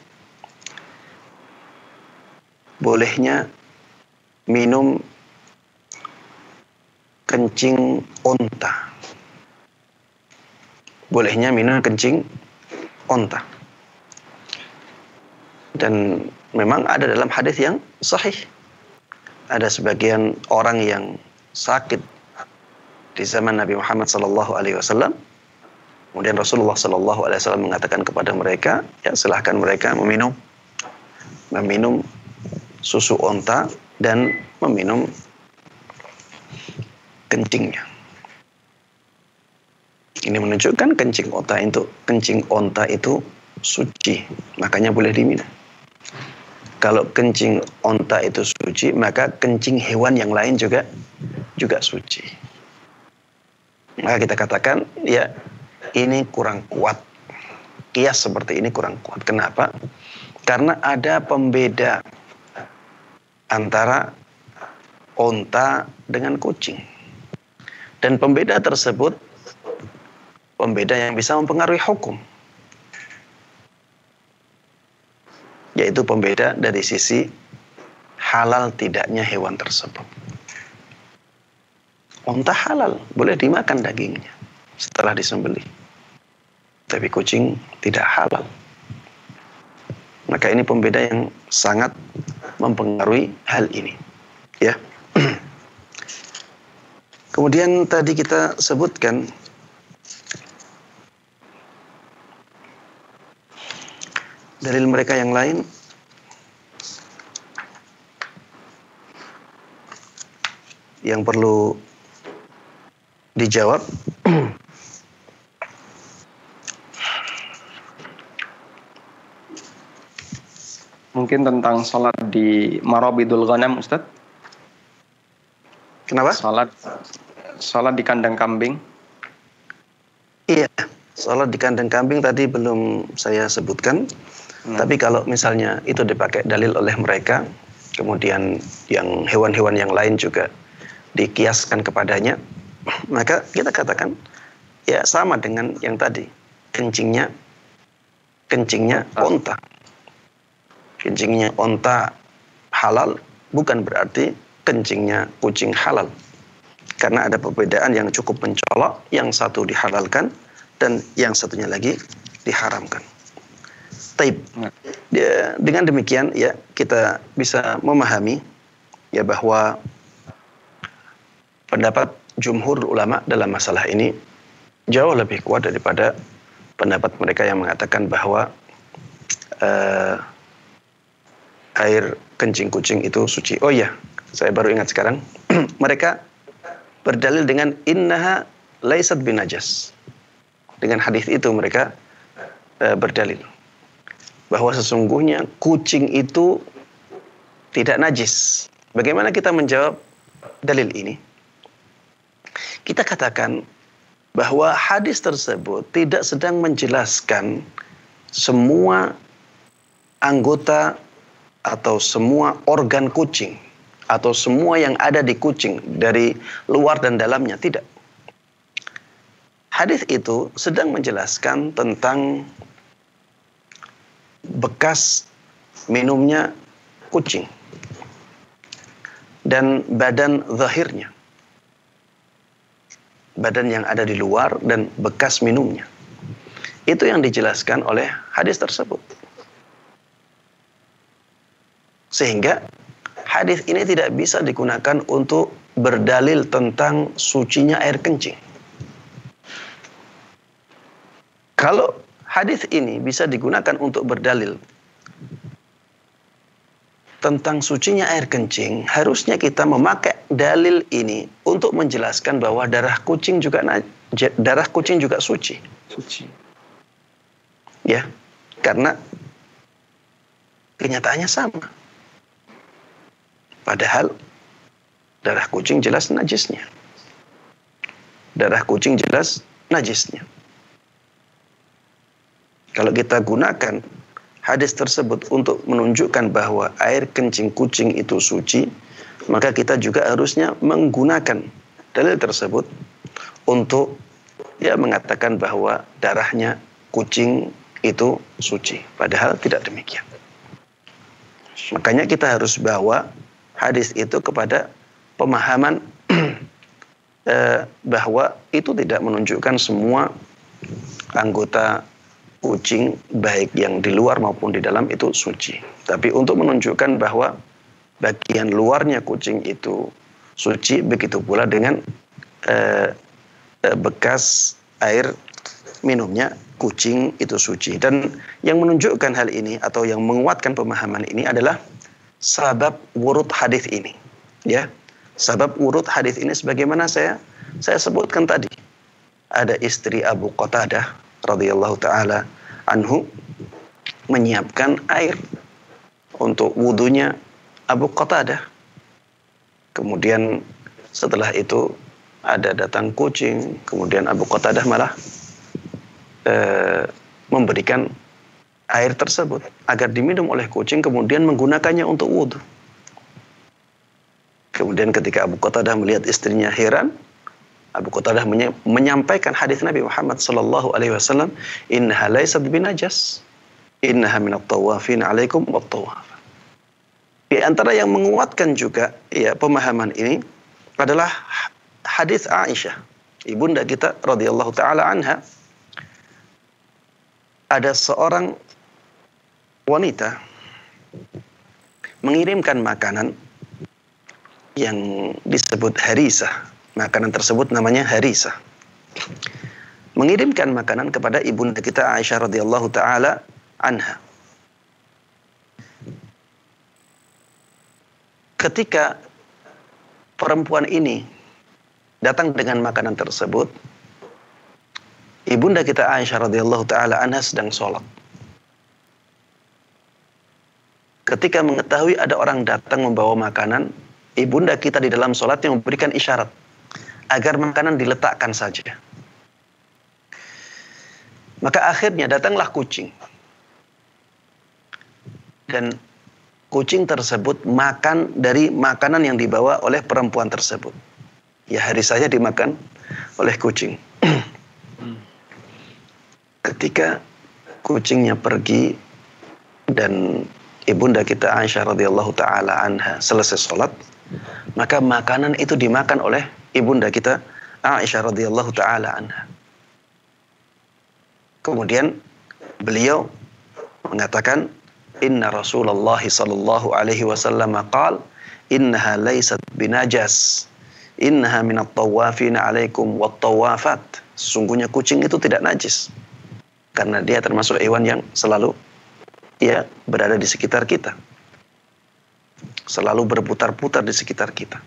bolehnya minum kencing onta. Bolehnya minum kencing onta. Dan memang ada dalam hadis yang sahih. Ada sebagian orang yang sakit di zaman Nabi Muhammad SAW. Kemudian Rasulullah SAW mengatakan kepada mereka, ya silahkan mereka meminum susu onta dan meminum kencingnya. Ini menunjukkan kencing onta itu suci, makanya boleh diminum. Kalau kencing onta itu suci, maka kencing hewan yang lain juga suci. Maka kita katakan, ya ini kurang kuat. Kias seperti ini kurang kuat. Kenapa? Karena ada pembeda antara onta dengan kucing. Dan pembeda tersebut, pembeda yang bisa mempengaruhi hukum. Yaitu pembeda dari sisi halal tidaknya hewan tersebut. Onta halal, boleh dimakan dagingnya setelah disembelih. Tapi kucing tidak halal. Maka ini pembeda yang sangat mempengaruhi hal ini. Ya. Kemudian tadi kita sebutkan dalil mereka yang lain yang perlu dijawab. Mungkin tentang salat di Marabidul Ghanam, Ustaz. Kenapa? Salat di kandang kambing. Iya, salat di kandang kambing tadi belum saya sebutkan. Tapi kalau misalnya itu dipakai dalil oleh mereka, kemudian yang hewan-hewan yang lain juga dikiaskan kepadanya, maka kita katakan ya sama dengan yang tadi, kencingnya onta. Kencingnya onta halal bukan berarti kencingnya kucing halal. karena ada perbedaan yang cukup mencolok, yang satu dihalalkan dan yang satunya lagi diharamkan. Taib. Dengan demikian ya kita bisa memahami ya bahwa pendapat jumhur ulama dalam masalah ini jauh lebih kuat daripada pendapat mereka yang mengatakan bahwa air kencing kucing itu suci. Oh iya, saya baru ingat sekarang. Mereka berdalil dengan innaha laisat binajas. Dengan hadis itu mereka berdalil bahwa sesungguhnya kucing itu tidak najis. Bagaimana kita menjawab dalil ini? Kita katakan bahwa hadis tersebut tidak sedang menjelaskan semua anggota atau semua organ kucing atau semua yang ada di kucing dari luar dan dalamnya, tidak. Hadis itu sedang menjelaskan tentang bekas minumnya kucing dan badan zahirnya, badan yang ada di luar dan bekas minumnya. Itu yang dijelaskan oleh hadis tersebut. Sehingga hadis ini tidak bisa digunakan untuk berdalil tentang sucinya air kencing. Kalau hadis ini bisa digunakan untuk berdalil tentang sucinya air kencing, harusnya kita memakai dalil ini untuk menjelaskan bahwa darah kucing juga suci. Suci. Ya, karena kenyataannya sama. Padahal darah kucing jelas najisnya. Darah kucing jelas najisnya. Kalau kita gunakan hadis tersebut untuk menunjukkan bahwa air kencing kucing itu suci, maka kita juga harusnya menggunakan dalil tersebut untuk mengatakan bahwa darahnya kucing itu suci. Padahal tidak demikian. Makanya kita harus bawa hadis itu kepada pemahaman bahwa itu tidak menunjukkan semua anggota kucing baik yang di luar maupun di dalam itu suci. Tapi untuk menunjukkan bahwa bagian luarnya kucing itu suci, begitu pula dengan bekas air minumnya kucing itu suci. Dan yang menunjukkan hal ini atau yang menguatkan pemahaman ini adalah sabab wurud hadis ini, ya. Sabab wurud hadis ini sebagaimana saya sebutkan tadi. Ada istri Abu Qatadah radhiyallahu taala anhu menyiapkan air untuk wudunya Abu Qatadah. Kemudian setelah itu ada datang kucing, kemudian Abu Qatadah malah memberikan air tersebut agar diminum oleh kucing, kemudian menggunakannya untuk wudhu. Kemudian ketika Abu Qatadah melihat istrinya heran, Abu Qatadah menyampaikan hadis Nabi Muhammad sallallahu alaihi wasallam, "Innaha laysat binajas, innaha minat tawafin 'alaikum wat-tawaf." Di antara yang menguatkan juga pemahaman ini adalah hadis Aisyah, ibunda kita radhiyallahu taala anha. Ada seorang wanita mengirimkan makanan yang disebut harisah. Makanan tersebut namanya harisah. Mengirimkan makanan kepada ibunda kita Aisyah radhiyallahu taala anha. Ketika perempuan ini datang dengan makanan tersebut, ibunda kita Aisyah radhiyallahu taala anha sedang sholat. Ketika mengetahui ada orang datang membawa makanan, ibunda kita di dalam sholatnya memberikan isyarat agar makanan diletakkan saja. Maka akhirnya datanglah kucing. Dan kucing tersebut makan dari makanan yang dibawa oleh perempuan tersebut. Ya, harisahnya dimakan oleh kucing. Ketika kucingnya pergi dan ibunda kita Aisyah radhiyallahu taala anha selesai sholat, Maka makanan itu dimakan oleh ibunda kita Aisyah radhiyallahu taala anha. Kemudian beliau mengatakan, inna Rasulullah sallallahu alaihi wasallam qala innaha laysat binajas, innaha minat tawafina alaikum wat tawafat. Sesungguhnya kucing itu tidak najis, karena dia termasuk hewan yang selalu berada di sekitar kita, selalu berputar-putar di sekitar kita.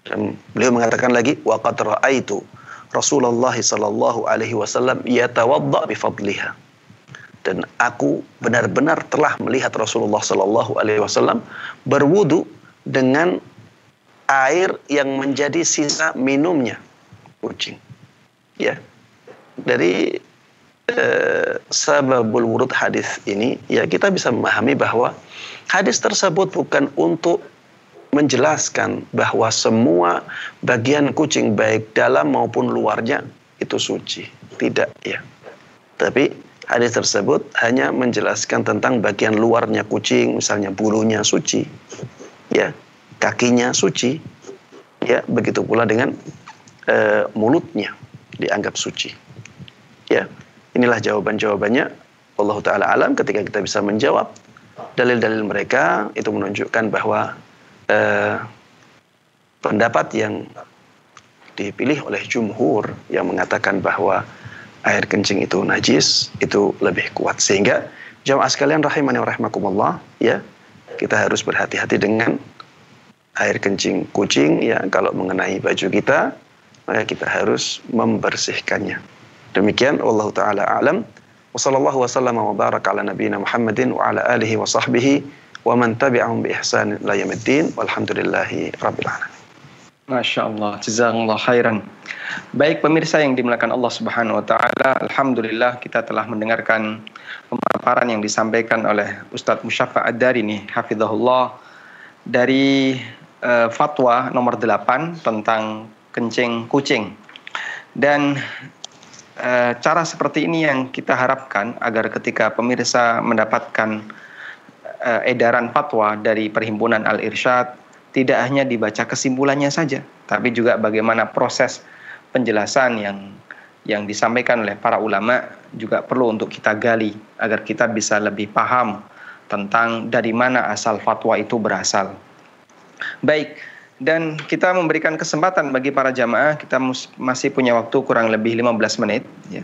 Dan beliau mengatakan lagi, wa qad ra'aitu Rasulullah sallallahu alaihi wasallam yatawadda bi fadliha. Dan aku benar-benar telah melihat Rasulullah sallallahu alaihi wasallam berwudu dengan air yang menjadi sisa minumnya kucing. Ya. Dari sababul wurud hadis ini, ya kita bisa memahami bahwa hadis tersebut bukan untuk menjelaskan bahwa semua bagian kucing baik dalam maupun luarnya itu suci. Tidak, ya. Tapi hadis tersebut hanya menjelaskan tentang bagian luarnya kucing, misalnya bulunya suci, ya, kakinya suci, ya, begitu pula dengan mulutnya dianggap suci. Ya, inilah jawaban-jawabannya. Allah Ta'ala alam. Ketika kita bisa menjawab dalil-dalil mereka, itu menunjukkan bahwa pendapat yang dipilih oleh jumhur yang mengatakan bahwa air kencing itu najis itu lebih kuat. Sehingga jamaah sekalian rahimani wa rahimakumullah, ya, kita harus berhati-hati dengan air kencing kucing. Ya, kalau mengenai baju kita, maka kita harus membersihkannya. Demikian, wallahu taala a'lam. Wa sallallahu wasallam wa baraka ala nabiyyina Muhammadin wa ala alihi wa sahbihi wa man tabi'ahum bi ihsan ila yaumiddin walhamdulillahi rabbil alamin. Masya Allah, jazakallah khairan. Baik pemirsa yang dimuliakan Allah Subhanahu wa taala, alhamdulillah kita telah mendengarkan pemaparan yang disampaikan oleh Ustadz Musyaffa Ad-Darini hafizahullah dari fatwa nomor 8 tentang kencing kucing. Dan cara seperti ini yang kita harapkan agar ketika pemirsa mendapatkan edaran fatwa dari Perhimpunan Al-Irsyad, tidak hanya dibaca kesimpulannya saja, tapi juga bagaimana proses penjelasan yang disampaikan oleh para ulama juga perlu untuk kita gali agar kita bisa lebih paham tentang dari mana asal fatwa itu berasal. Baik, dan kita memberikan kesempatan bagi para jamaah, kita masih punya waktu kurang lebih 15 menit, ya.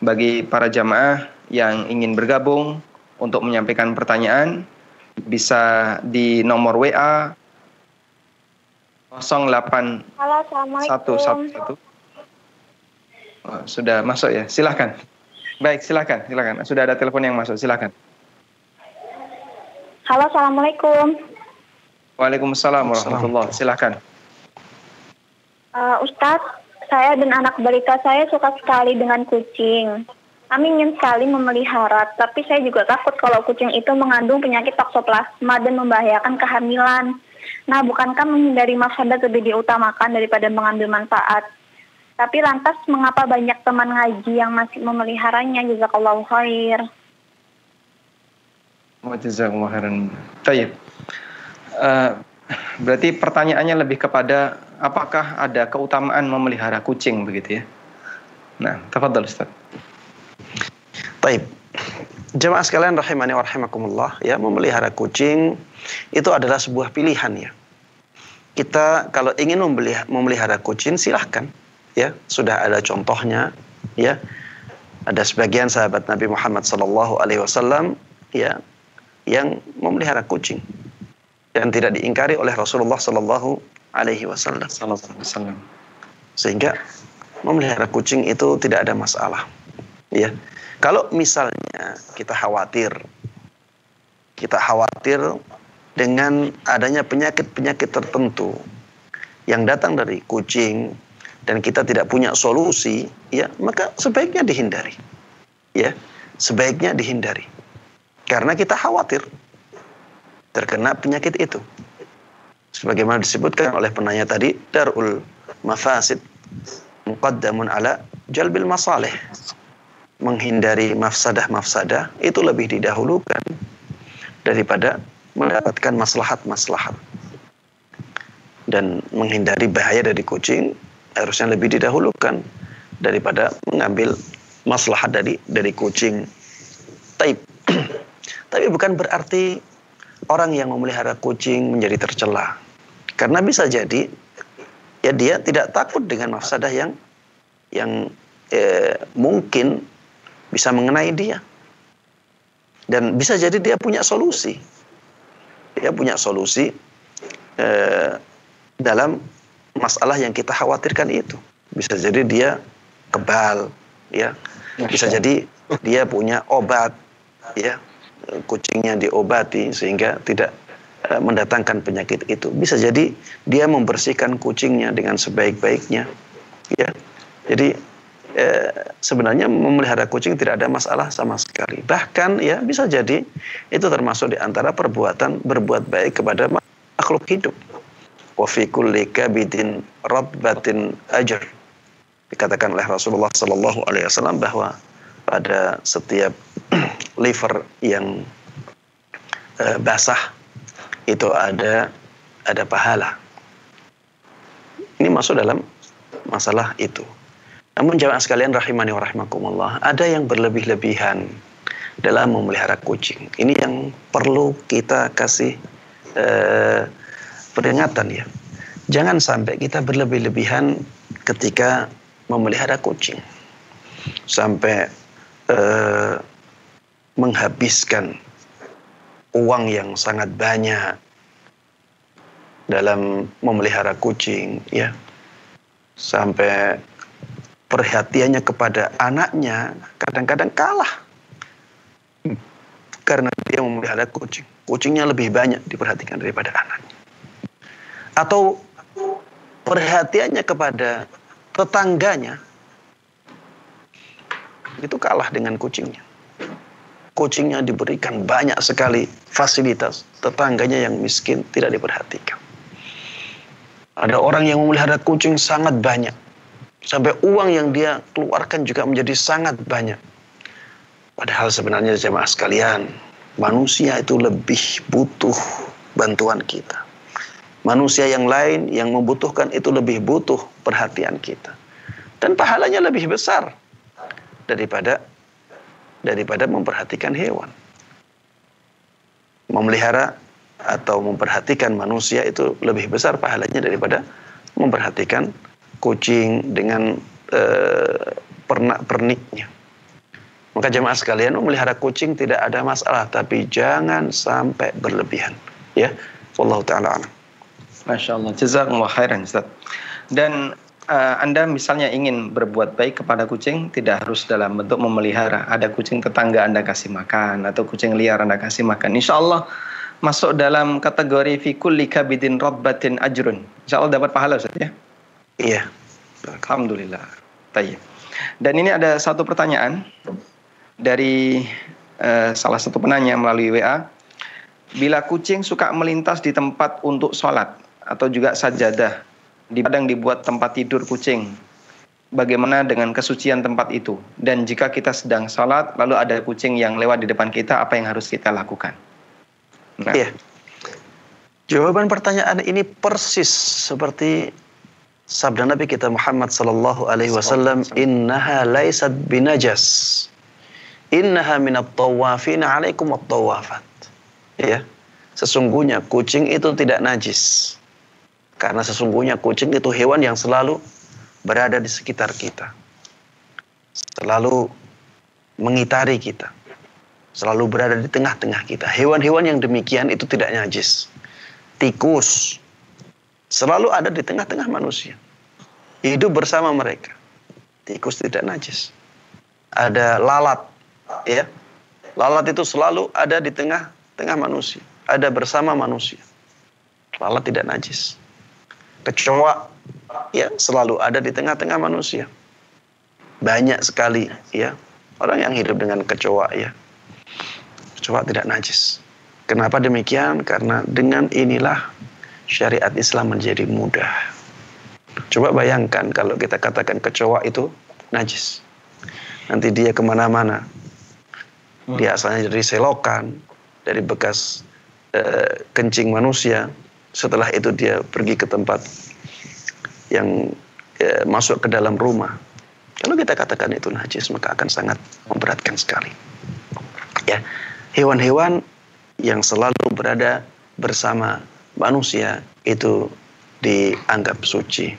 Bagi para jamaah yang ingin bergabung untuk menyampaikan pertanyaan, bisa di nomor WA 08 Halo, Assalamualaikum. 111. Oh, sudah masuk ya, silahkan. Baik, silahkan. Sudah ada telepon yang masuk, silahkan. Halo, Assalamualaikum. Waalaikumsalam warahmatullahi wabarakatuh. Silahkan. Ustadz, saya dan anak balita saya suka sekali dengan kucing. Kami ingin sekali memelihara, tapi saya juga takut kalau kucing itu mengandung penyakit toksoplasma dan membahayakan kehamilan. Nah, bukankah menghindari mafsadat lebih diutamakan daripada mengambil manfaat? Tapi lantas mengapa banyak teman ngaji yang masih memeliharanya? Jazakallahu khair. Jazakallahu khairan. Baik. Berarti pertanyaannya lebih kepada apakah ada keutamaan memelihara kucing begitu ya? Nah, tafadhal Ustaz. Baik. Jemaah sekalian rahimani wa rahimakumullah, ya, memelihara kucing itu adalah sebuah pilihan, ya. Kita kalau ingin memelihara kucing silahkan, ya, sudah ada contohnya, ya. Ada sebagian sahabat Nabi Muhammad sallallahu alaihi wasallam, ya, yang memelihara kucing dan tidak diingkari oleh Rasulullah sallallahu alaihi wasallam. Sehingga memelihara kucing itu tidak ada masalah, ya. Kalau misalnya kita khawatir dengan adanya penyakit-penyakit tertentu yang datang dari kucing dan kita tidak punya solusi, ya, maka sebaiknya dihindari. Ya, sebaiknya dihindari. Karena kita khawatir terkena penyakit itu. Sebagaimana disebutkan oleh penanya tadi, darul mafasid muqaddamun ala jalbil masalih. Menghindari mafsadah-mafsadah itu lebih didahulukan daripada mendapatkan maslahat-maslahat. dan menghindari bahaya dari kucing harusnya lebih didahulukan daripada mengambil maslahat dari kucing. Tapi bukan berarti orang yang memelihara kucing menjadi tercela. Karena bisa jadi ya dia tidak takut dengan mafsadah yang mungkin bisa mengenai dia. Dan bisa jadi dia punya solusi. Dia punya solusi dalam masalah yang kita khawatirkan itu. Bisa jadi dia kebal, ya. Bisa jadi dia punya obat, ya. Kucingnya diobati sehingga tidak mendatangkan penyakit itu. Bisa jadi dia membersihkan kucingnya dengan sebaik-baiknya, ya. Jadi sebenarnya memelihara kucing tidak ada masalah sama sekali. Bahkan ya bisa jadi itu termasuk di antara perbuatan berbuat baik kepada makhluk hidup. Wa fi kulli kabidin rabbatin ajr. Dikatakan oleh Rasulullah sallallahu alaihi wasallam bahwa pada setiap liver yang basah itu ada pahala. Ini masuk dalam masalah itu. Namun jamaah sekalian rahimani wa rahimakumullah, ada yang berlebih-lebihan dalam memelihara kucing. Ini yang perlu kita kasih peringatan ya. Jangan sampai kita berlebih-lebihan ketika memelihara kucing. Sampai menghabiskan uang yang sangat banyak dalam memelihara kucing ya. Sampai perhatiannya kepada anaknya kadang-kadang kalah karena dia memelihara kucing. Kucingnya lebih banyak diperhatikan daripada anaknya. Atau perhatiannya kepada tetangganya itu kalah dengan kucingnya. Kucingnya diberikan banyak sekali fasilitas, tetangganya yang miskin tidak diperhatikan. Ada orang yang memelihara kucing sangat banyak. Sampai uang yang dia keluarkan juga menjadi sangat banyak. Padahal sebenarnya jemaah sekalian, manusia itu lebih butuh bantuan kita. Manusia yang lain yang membutuhkan itu lebih butuh perhatian kita. Dan pahalanya lebih besar daripada memperhatikan hewan. Memelihara atau memperhatikan manusia itu lebih besar pahalanya daripada memperhatikan kucing dengan pernak-perniknya. Maka jemaah sekalian, memelihara kucing tidak ada masalah, tapi jangan sampai berlebihan. Ya, wallahu taala a'lam. Masya Allah, jazakumullah khairan Ustaz. Dan Anda misalnya ingin berbuat baik kepada kucing, tidak harus dalam bentuk memelihara. Ada kucing tetangga Anda kasih makan, atau kucing liar Anda kasih makan. Insya Allah masuk dalam kategori fi kulli kabidin rabbatin ajrun. Insya Allah dapat pahala Ustaz ya. Iya. Alhamdulillah. Baik. Dan ini ada satu pertanyaan dari salah satu penanya melalui WA. Bila kucing suka melintas di tempat untuk sholat atau juga sajadah, kadang dibuat tempat tidur kucing, bagaimana dengan kesucian tempat itu? Dan jika kita sedang sholat lalu ada kucing yang lewat di depan kita, apa yang harus kita lakukan? Nah. Iya. Jawaban pertanyaan ini persis seperti sabda Nabi kita Muhammad sallallahu alaihi wasallam, innaha laysat binajas, innaha minat tawafin alaikum at-tawafat. Ya, sesungguhnya kucing itu tidak najis, karena sesungguhnya kucing itu hewan yang selalu berada di sekitar kita, selalu mengitari kita, selalu berada di tengah-tengah kita. Hewan-hewan yang demikian itu tidak najis. Tikus selalu ada di tengah-tengah manusia, hidup bersama mereka. Tikus tidak najis. Ada lalat, ya. Lalat itu selalu ada di tengah manusia, ada bersama manusia. Lalat tidak najis. Kecoa, ya, selalu ada di tengah-tengah manusia. Banyak sekali, ya, orang yang hidup dengan kecoa, ya. Kecoa tidak najis. Kenapa demikian? Karena dengan inilah syariat Islam menjadi mudah. Coba bayangkan kalau kita katakan kecoa itu najis. Nanti dia kemana-mana. Dia asalnya dari selokan, dari bekas kencing manusia, setelah itu dia pergi ke tempat yang masuk ke dalam rumah, kalau kita katakan itu najis, maka akan sangat memberatkan sekali. Ya, hewan-hewan yang selalu berada bersama manusia itu dianggap suci.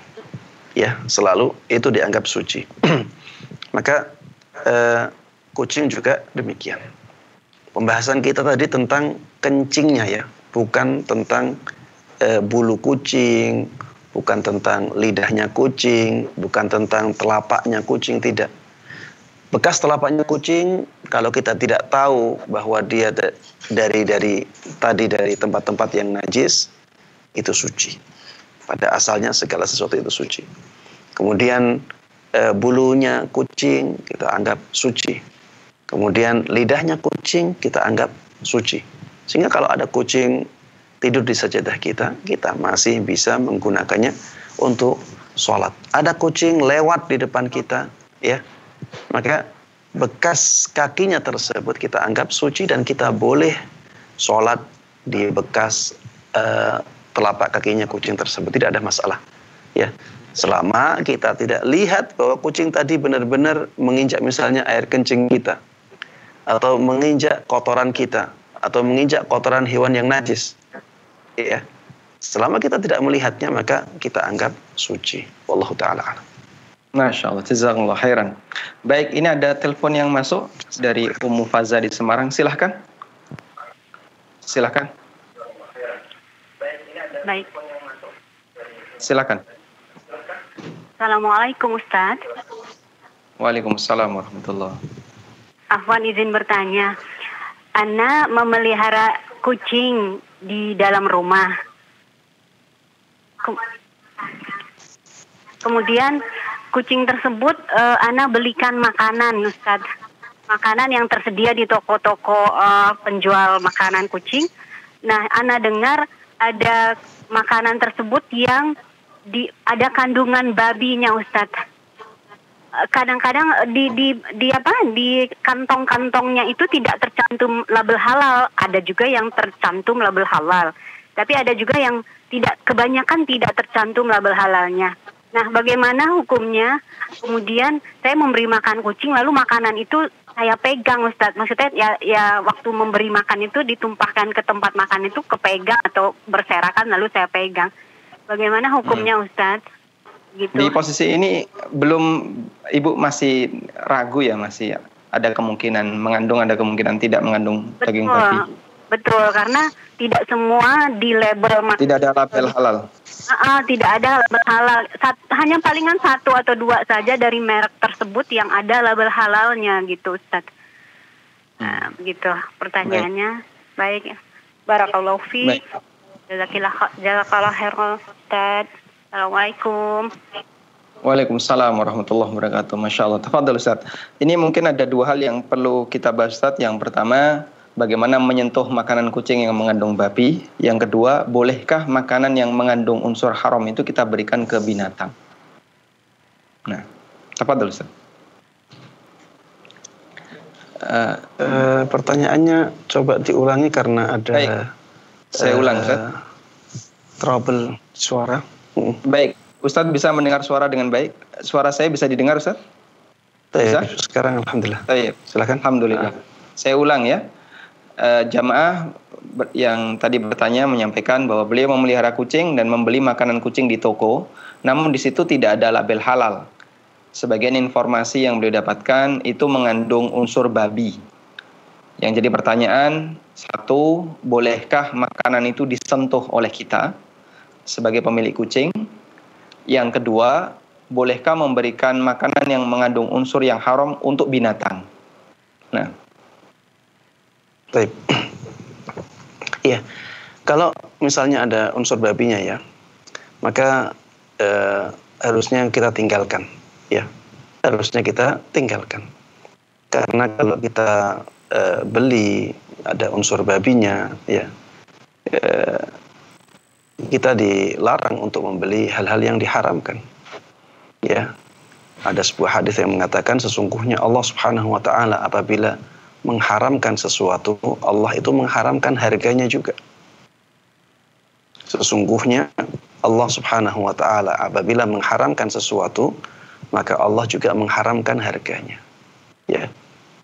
Ya, selalu itu dianggap suci. Maka kucing juga demikian. Pembahasan kita tadi tentang kencingnya ya, bukan tentang bulu kucing, bukan tentang lidahnya kucing, bukan tentang telapaknya kucing, tidak. Bekas telapaknya kucing, kalau kita tidak tahu bahwa dia dari tempat-tempat yang najis, itu suci. Pada asalnya segala sesuatu itu suci. Kemudian bulunya kucing kita anggap suci. Kemudian lidahnya kucing kita anggap suci. Sehingga kalau ada kucing tidur di sajadah kita, kita masih bisa menggunakannya untuk sholat. Ada kucing lewat di depan kita, ya, maka bekas kakinya tersebut kita anggap suci dan kita boleh sholat di bekas telapak kakinya kucing tersebut, tidak ada masalah, ya. Selama kita tidak lihat bahwa kucing tadi benar-benar menginjak misalnya air kencing kita, atau menginjak kotoran kita, atau menginjak kotoran hewan yang najis. Ya, selama kita tidak melihatnya maka kita anggap suci. Wallahu ta'ala a'lam. Masya Allah, jazakallah khairan. Baik, ini ada telepon yang masuk dari Ummu Faza di Semarang. Silahkan. Silahkan. Baik. Silahkan. Assalamualaikum Ustaz. Waalaikumsalam warahmatullahi. Afwan izin bertanya. Ana memelihara kucing di dalam rumah. Kemudian kucing tersebut Ana belikan makanan, Ustaz. Makanan yang tersedia di toko-toko penjual makanan kucing. Nah, Ana dengar ada makanan tersebut yang ada kandungan babinya, Ustaz. Kadang-kadang di kantong-kantongnya itu tidak tercantum label halal. Ada juga yang tercantum label halal. Tapi ada juga yang kebanyakan tidak tercantum label halalnya. Nah, bagaimana hukumnya? Kemudian saya memberi makan kucing, lalu makanan itu saya pegang, Ustaz. Maksudnya ya waktu memberi makan itu ditumpahkan ke tempat makan itu kepegang atau berserakan lalu saya pegang. Bagaimana hukumnya, Ustaz? Gitu. Di posisi ini Ibu masih ragu ya, masih ada kemungkinan mengandung, ada kemungkinan tidak mengandung daging babi. Betul, karena tidak semua di label tidak ada label halal. Tidak ada label halal. Hanya palingan 1 atau 2 saja dari merek tersebut yang ada label halalnya gitu, Ustaz. Nah, begitu pertanyaannya. Baik. Barakallahu fiik. Jazakallahu khairan, Ustaz. Assalamualaikum. Waalaikumsalam warahmatullahi wabarakatuh. Masya Allah. Tafadhal Ustaz. Ini mungkin ada 2 hal yang perlu kita bahas, Ustaz. Yang pertama, bagaimana menyentuh makanan kucing yang mengandung babi. Yang kedua, bolehkah makanan yang mengandung unsur haram itu kita berikan ke binatang? Nah, tafadhal Ustaz. Pertanyaannya coba diulangi karena ada. Baik. Saya ulang, Ustaz. Trouble suara. Baik, Ustadz bisa mendengar suara dengan baik? Suara saya bisa didengar, Ustadz? Bisa? Sekarang alhamdulillah. Silakan. Alhamdulillah. Saya ulang ya. Jamaah yang tadi bertanya menyampaikan bahwa beliau memelihara kucing dan membeli makanan kucing di toko, namun di situ tidak ada label halal. Sebagian informasi yang beliau dapatkan itu mengandung unsur babi. Yang jadi pertanyaan, 1, bolehkah makanan itu disentuh oleh kita sebagai pemilik kucing? Yang kedua, bolehkah memberikan makanan yang mengandung unsur yang haram untuk binatang? Nah, baik. Iya, kalau misalnya ada unsur babinya ya, maka harusnya kita tinggalkan, ya. Harusnya kita tinggalkan. Karena kalau kita beli ada unsur babinya, ya, kita dilarang untuk membeli hal-hal yang diharamkan. Ya, ada sebuah hadis yang mengatakan sesungguhnya Allah Subhanahu wa taala apabila mengharamkan sesuatu, Allah itu mengharamkan harganya juga. Sesungguhnya Allah Subhanahu wa taala apabila mengharamkan sesuatu, maka Allah juga mengharamkan harganya. Ya.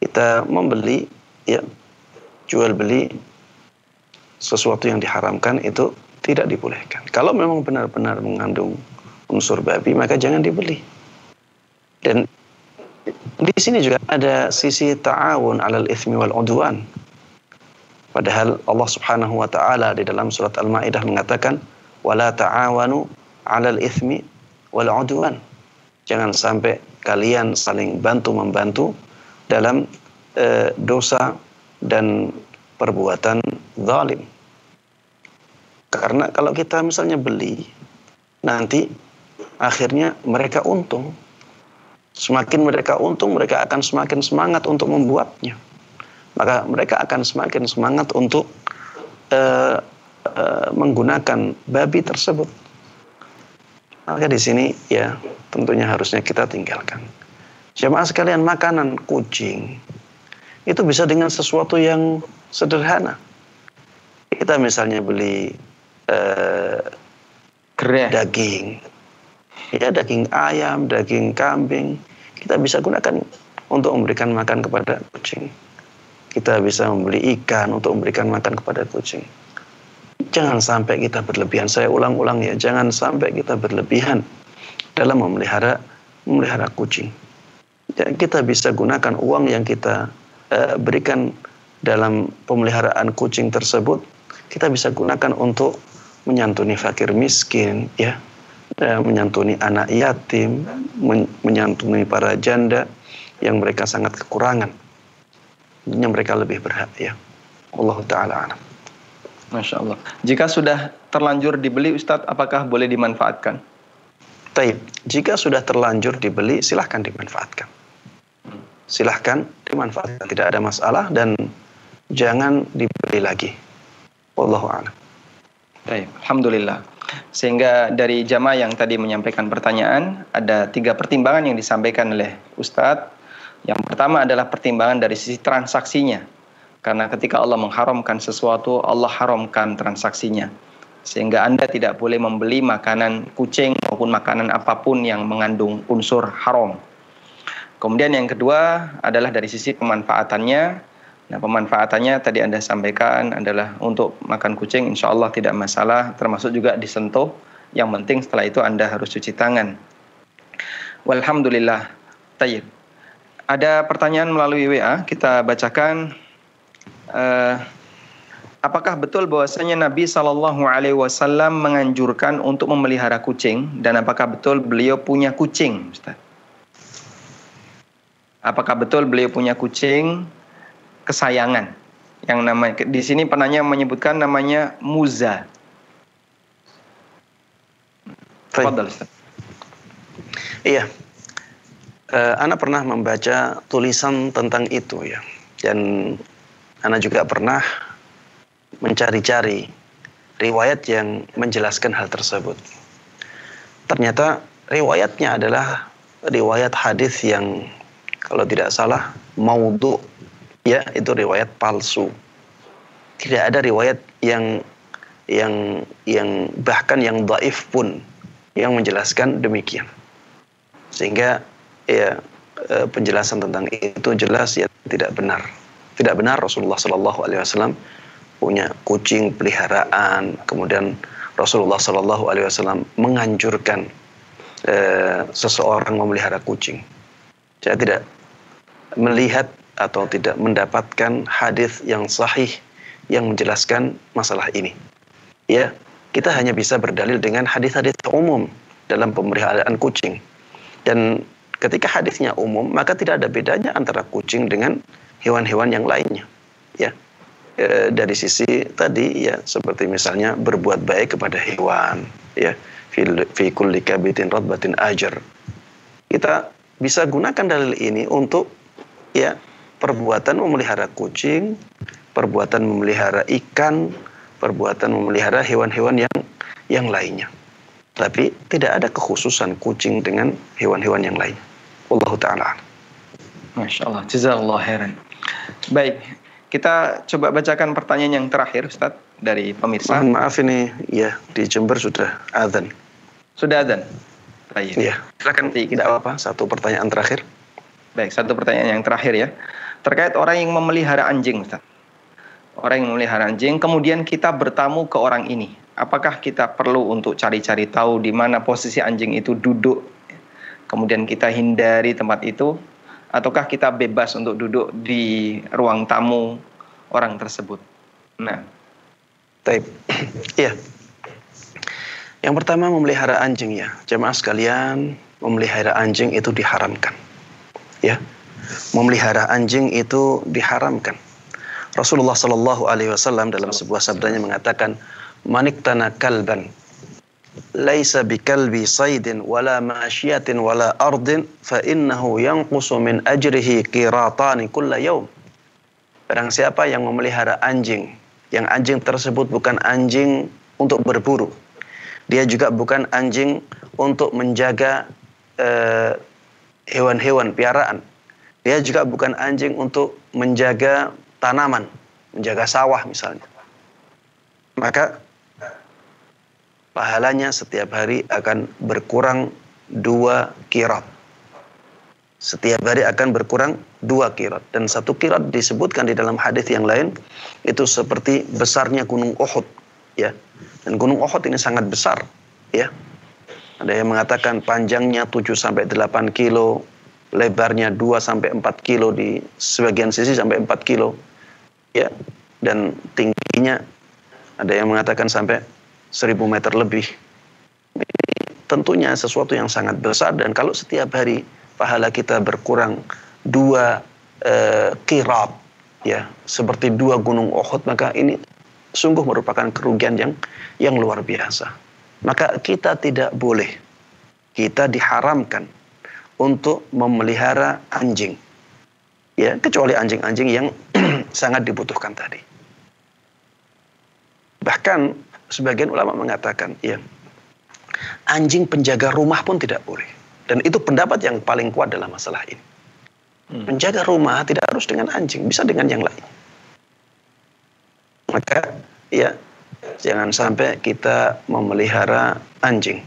Kita membeli, ya, jual beli sesuatu yang diharamkan itu tidak dibolehkan. Kalau memang benar-benar mengandung unsur babi, maka jangan dibeli. Dan di sini juga ada sisi ta'awun 'alal itsmi wal 'udwan. Padahal Allah Subhanahu wa taala di dalam surat Al-Maidah mengatakan wala ta'awanu 'alal itsmi wal 'udwan. Jangan sampai kalian saling bantu-membantu dalam dosa dan perbuatan zalim. Karena kalau kita misalnya beli, nanti akhirnya mereka untung. Semakin mereka untung, mereka akan semakin semangat untuk membuatnya. Maka mereka akan semakin semangat untuk menggunakan babi tersebut. Maka di sini ya tentunya harusnya kita tinggalkan. Jamaah sekalian, makanan kucing itu bisa dengan sesuatu yang sederhana. Kita misalnya beli daging, ya daging ayam, daging kambing, kita bisa gunakan untuk memberikan makan kepada kucing. Kita bisa membeli ikan untuk memberikan makan kepada kucing. Jangan sampai kita berlebihan. Saya ulang-ulang ya, jangan sampai kita berlebihan dalam memelihara kucing. Ya, kita bisa gunakan uang yang kita berikan dalam pemeliharaan kucing tersebut, kita bisa gunakan untuk menyantuni fakir miskin, ya, menyantuni anak yatim, menyantuni para janda yang mereka sangat kekurangan, yang mereka lebih berhak, ya. Allah Ta'ala alam. Masya Allah. Jika sudah terlanjur dibeli, Ustadz, apakah boleh dimanfaatkan? Taib. Jika sudah terlanjur dibeli, silahkan dimanfaatkan. Silahkan dimanfaatkan. Tidak ada masalah dan jangan dibeli lagi. Wallahu a'lam. Baik, alhamdulillah. Sehingga dari jamaah yang tadi menyampaikan pertanyaan, ada 3 pertimbangan yang disampaikan oleh Ustadz. Yang pertama adalah pertimbangan dari sisi transaksinya. Karena ketika Allah mengharamkan sesuatu, Allah haramkan transaksinya. Sehingga Anda tidak boleh membeli makanan kucing maupun makanan apapun yang mengandung unsur haram. Kemudian yang kedua adalah dari sisi pemanfaatannya. Nah, pemanfaatannya tadi Anda sampaikan adalah untuk makan kucing, insya Allah tidak masalah, termasuk juga disentuh. Yang penting setelah itu Anda harus cuci tangan. Walhamdulillah. Tayyib. Ada pertanyaan melalui WA, kita bacakan. Apakah betul bahwasanya Nabi SAW menganjurkan untuk memelihara kucing, dan apakah betul beliau punya kucing, Ustaz? Apakah betul beliau punya kucing kesayangan yang namanya, di sini penanya menyebutkan namanya Muza. Fadhal, Ustaz. Iya. Ana pernah membaca tulisan tentang itu, ya. Dan Ana juga pernah mencari-cari riwayat yang menjelaskan hal tersebut. Ternyata riwayatnya adalah riwayat hadis yang kalau tidak salah maudhu, ya, itu riwayat palsu. Tidak ada riwayat yang bahkan yang dhaif pun yang menjelaskan demikian. Sehingga ya penjelasan tentang itu jelas ya tidak benar. Tidak benar Rasulullah SAW punya kucing peliharaan. Kemudian Rasulullah SAW menganjurkan seseorang memelihara kucing. Saya tidak melihat atau tidak mendapatkan hadis yang sahih yang menjelaskan masalah ini. Ya, kita hanya bisa berdalil dengan hadis-hadis umum dalam pemeliharaan kucing. Dan ketika hadisnya umum, maka tidak ada bedanya antara kucing dengan hewan-hewan yang lainnya, ya. Dari sisi tadi, ya, seperti misalnya berbuat baik kepada hewan, ya, fi kulli kabitin ratbatin ajr. Kita bisa gunakan dalil ini untuk, ya, perbuatan memelihara kucing, perbuatan memelihara ikan, perbuatan memelihara hewan-hewan yang lainnya. Tapi tidak ada kekhususan kucing dengan hewan-hewan yang lain. Wallahu ta'ala. Masya Allah, jazakallah khairan. Baik, kita coba bacakan pertanyaan yang terakhir, Ustaz. dari pemirsa. Mohon maaf ini ya di Jember sudah azan. Sudah azan. Baik. Iya. Silakan, tidak apa-apa. Satu pertanyaan terakhir. Baik, satu pertanyaan yang terakhir ya. Terkait orang yang memelihara anjing, Ustaz. Orang yang memelihara anjing, kemudian kita bertamu ke orang ini. Apakah kita perlu untuk cari-cari tahu di mana posisi anjing itu duduk, kemudian kita hindari tempat itu, ataukah kita bebas untuk duduk di ruang tamu orang tersebut? Nah, baik. Iya. Yang pertama, memelihara anjing ya. Jemaah sekalian, memelihara anjing itu diharamkan. Ya. Memelihara anjing itu diharamkan. Rasulullah Shallallahu Alaihi Wasallam dalam sebuah sabdanya mengatakan, "Maniktana kalban, laisa bikalbi saydin, wala maashiyatin, wala ardin, fa innahu yanqusu min ajrihi qiratani kulla yaum." Barang siapa yang memelihara anjing, yang anjing tersebut bukan anjing untuk berburu, dia juga bukan anjing untuk menjaga hewan-hewan piaraan, dia juga bukan anjing untuk menjaga tanaman, menjaga sawah misalnya, maka pahalanya setiap hari akan berkurang 2 qirat. Setiap hari akan berkurang 2 qirat. Dan 1 qirat disebutkan di dalam hadis yang lain itu seperti besarnya gunung Uhud, ya. Dan gunung Uhud ini sangat besar, ya. Ada yang mengatakan panjangnya 7 sampai 8 kilo, lebarnya 2 sampai 4 kilo, di sebagian sisi sampai 4 kilo. Ya, dan tingginya ada yang mengatakan sampai 1000 meter lebih. Ini tentunya sesuatu yang sangat besar, dan kalau setiap hari pahala kita berkurang 2 qirat, ya, seperti 2 gunung Uhud, maka ini sungguh merupakan kerugian yang luar biasa. Maka kita tidak boleh, kita diharamkan untuk memelihara anjing, ya, kecuali anjing-anjing yang sangat dibutuhkan tadi. Bahkan sebagian ulama mengatakan, ya, anjing penjaga rumah pun tidak boleh. Dan itu pendapat yang paling kuat dalam masalah ini. Penjaga rumah tidak harus dengan anjing, bisa dengan yang lain. Maka ya, jangan sampai kita memelihara anjing.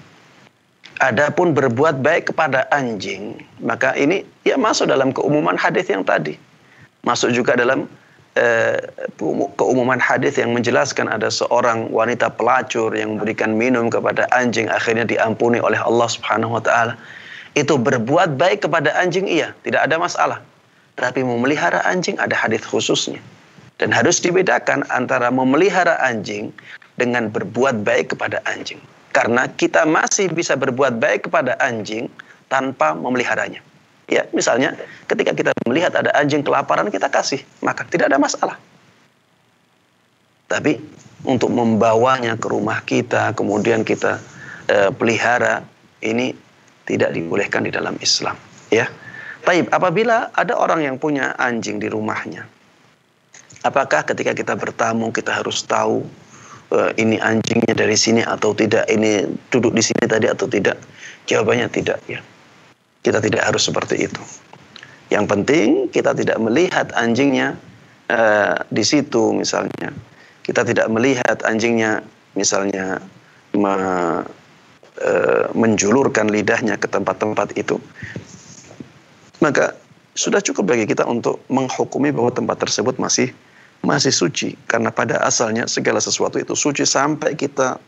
Adapun berbuat baik kepada anjing, maka ini ya masuk dalam keumuman hadis yang tadi. Masuk juga dalam keumuman hadis yang menjelaskan ada seorang wanita pelacur yang memberikan minum kepada anjing, akhirnya diampuni oleh Allah Subhanahu wa taala. Itu berbuat baik kepada anjing, iya, tidak ada masalah. Tapi memelihara anjing ada hadis khususnya. Dan harus dibedakan antara memelihara anjing dengan berbuat baik kepada anjing. Karena kita masih bisa berbuat baik kepada anjing tanpa memeliharanya. Ya, misalnya ketika kita melihat ada anjing kelaparan, kita kasih makan, tidak ada masalah. Tapi untuk membawanya ke rumah kita, kemudian kita pelihara, ini tidak dibolehkan di dalam Islam. Ya, baik. Apabila ada orang yang punya anjing di rumahnya, apakah ketika kita bertamu kita harus tahu ini anjingnya dari sini atau tidak, ini duduk di sini tadi atau tidak? Jawabannya tidak, ya. Kita tidak harus seperti itu. Yang penting kita tidak melihat anjingnya di situ misalnya. Kita tidak melihat anjingnya misalnya menjulurkan lidahnya ke tempat-tempat itu. Maka sudah cukup bagi kita untuk menghukumi bahwa tempat tersebut masih suci. Karena pada asalnya segala sesuatu itu suci sampai kita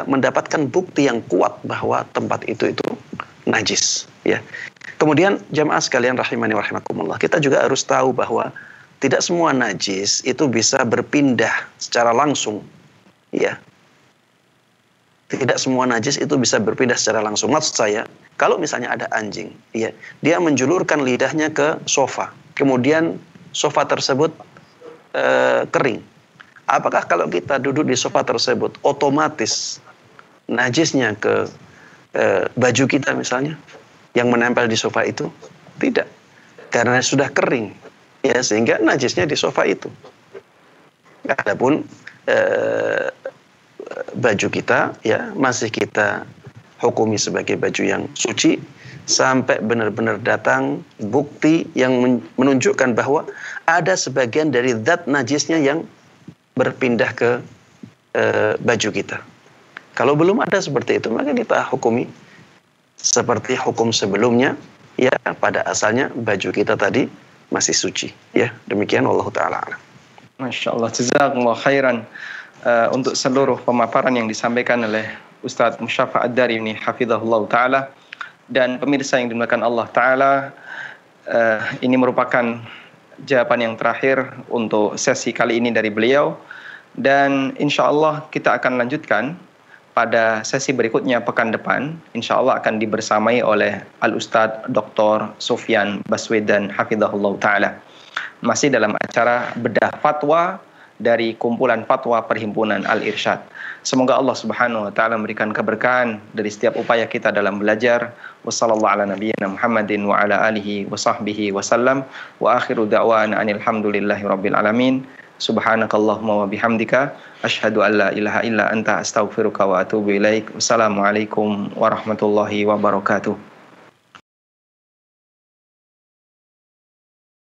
mendapatkan bukti yang kuat bahwa tempat itu najis, ya. Kemudian jamaah sekalian rahimani wa rahimakumullah, kita juga harus tahu bahwa tidak semua najis itu bisa berpindah secara langsung, ya. Tidak semua najis itu bisa berpindah secara langsung. Maksud saya, kalau misalnya ada anjing, ya, dia menjulurkan lidahnya ke sofa, kemudian sofa tersebut kering. Apakah kalau kita duduk di sofa tersebut otomatis najisnya ke baju kita misalnya yang menempel di sofa itu? Tidak, karena sudah kering, ya, sehingga najisnya di sofa itu. Adapun baju kita, ya, masih kita hukumi sebagai baju yang suci sampai benar-benar datang bukti yang menunjukkan bahwa ada sebagian dari zat najisnya yang berpindah ke baju kita. Kalau belum ada seperti itu, maka kita hukumi seperti hukum sebelumnya, ya pada asalnya baju kita tadi masih suci. Ya, demikian wallahu taala a'lam. Masya Allah, jazakumullah khairan untuk seluruh pemaparan yang disampaikan oleh Ustadz Musyafa Ad-Dari ini hafizahullah ta'ala. Dan pemirsa yang dimuliakan Allah ta'ala, ini merupakan jawaban yang terakhir untuk sesi kali ini dari beliau. Dan insya Allah kita akan lanjutkan pada sesi berikutnya pekan depan. Insya Allah akan dibersamai oleh Al-Ustadz Dr. Sufyan Baswedan hafizahullah ta'ala. Masih dalam acara bedah fatwa dari kumpulan fatwa Perhimpunan Al-Irsyad. Semoga Allah Subhanahu wa taala memberikan keberkahan dari setiap upaya kita dalam belajar. Wassallallahu ala nabiyyina Muhammadin wa ala alihi wa sahbihi wasallam. Wa akhiru da'wana anil hamdulillahi rabbil alamin. Subhanakallahumma wa bihamdika asyhadu an la ilaha illa anta astaghfiruka wa atubu ilaik. Wassalamualaikum warahmatullahi wabarakatuh.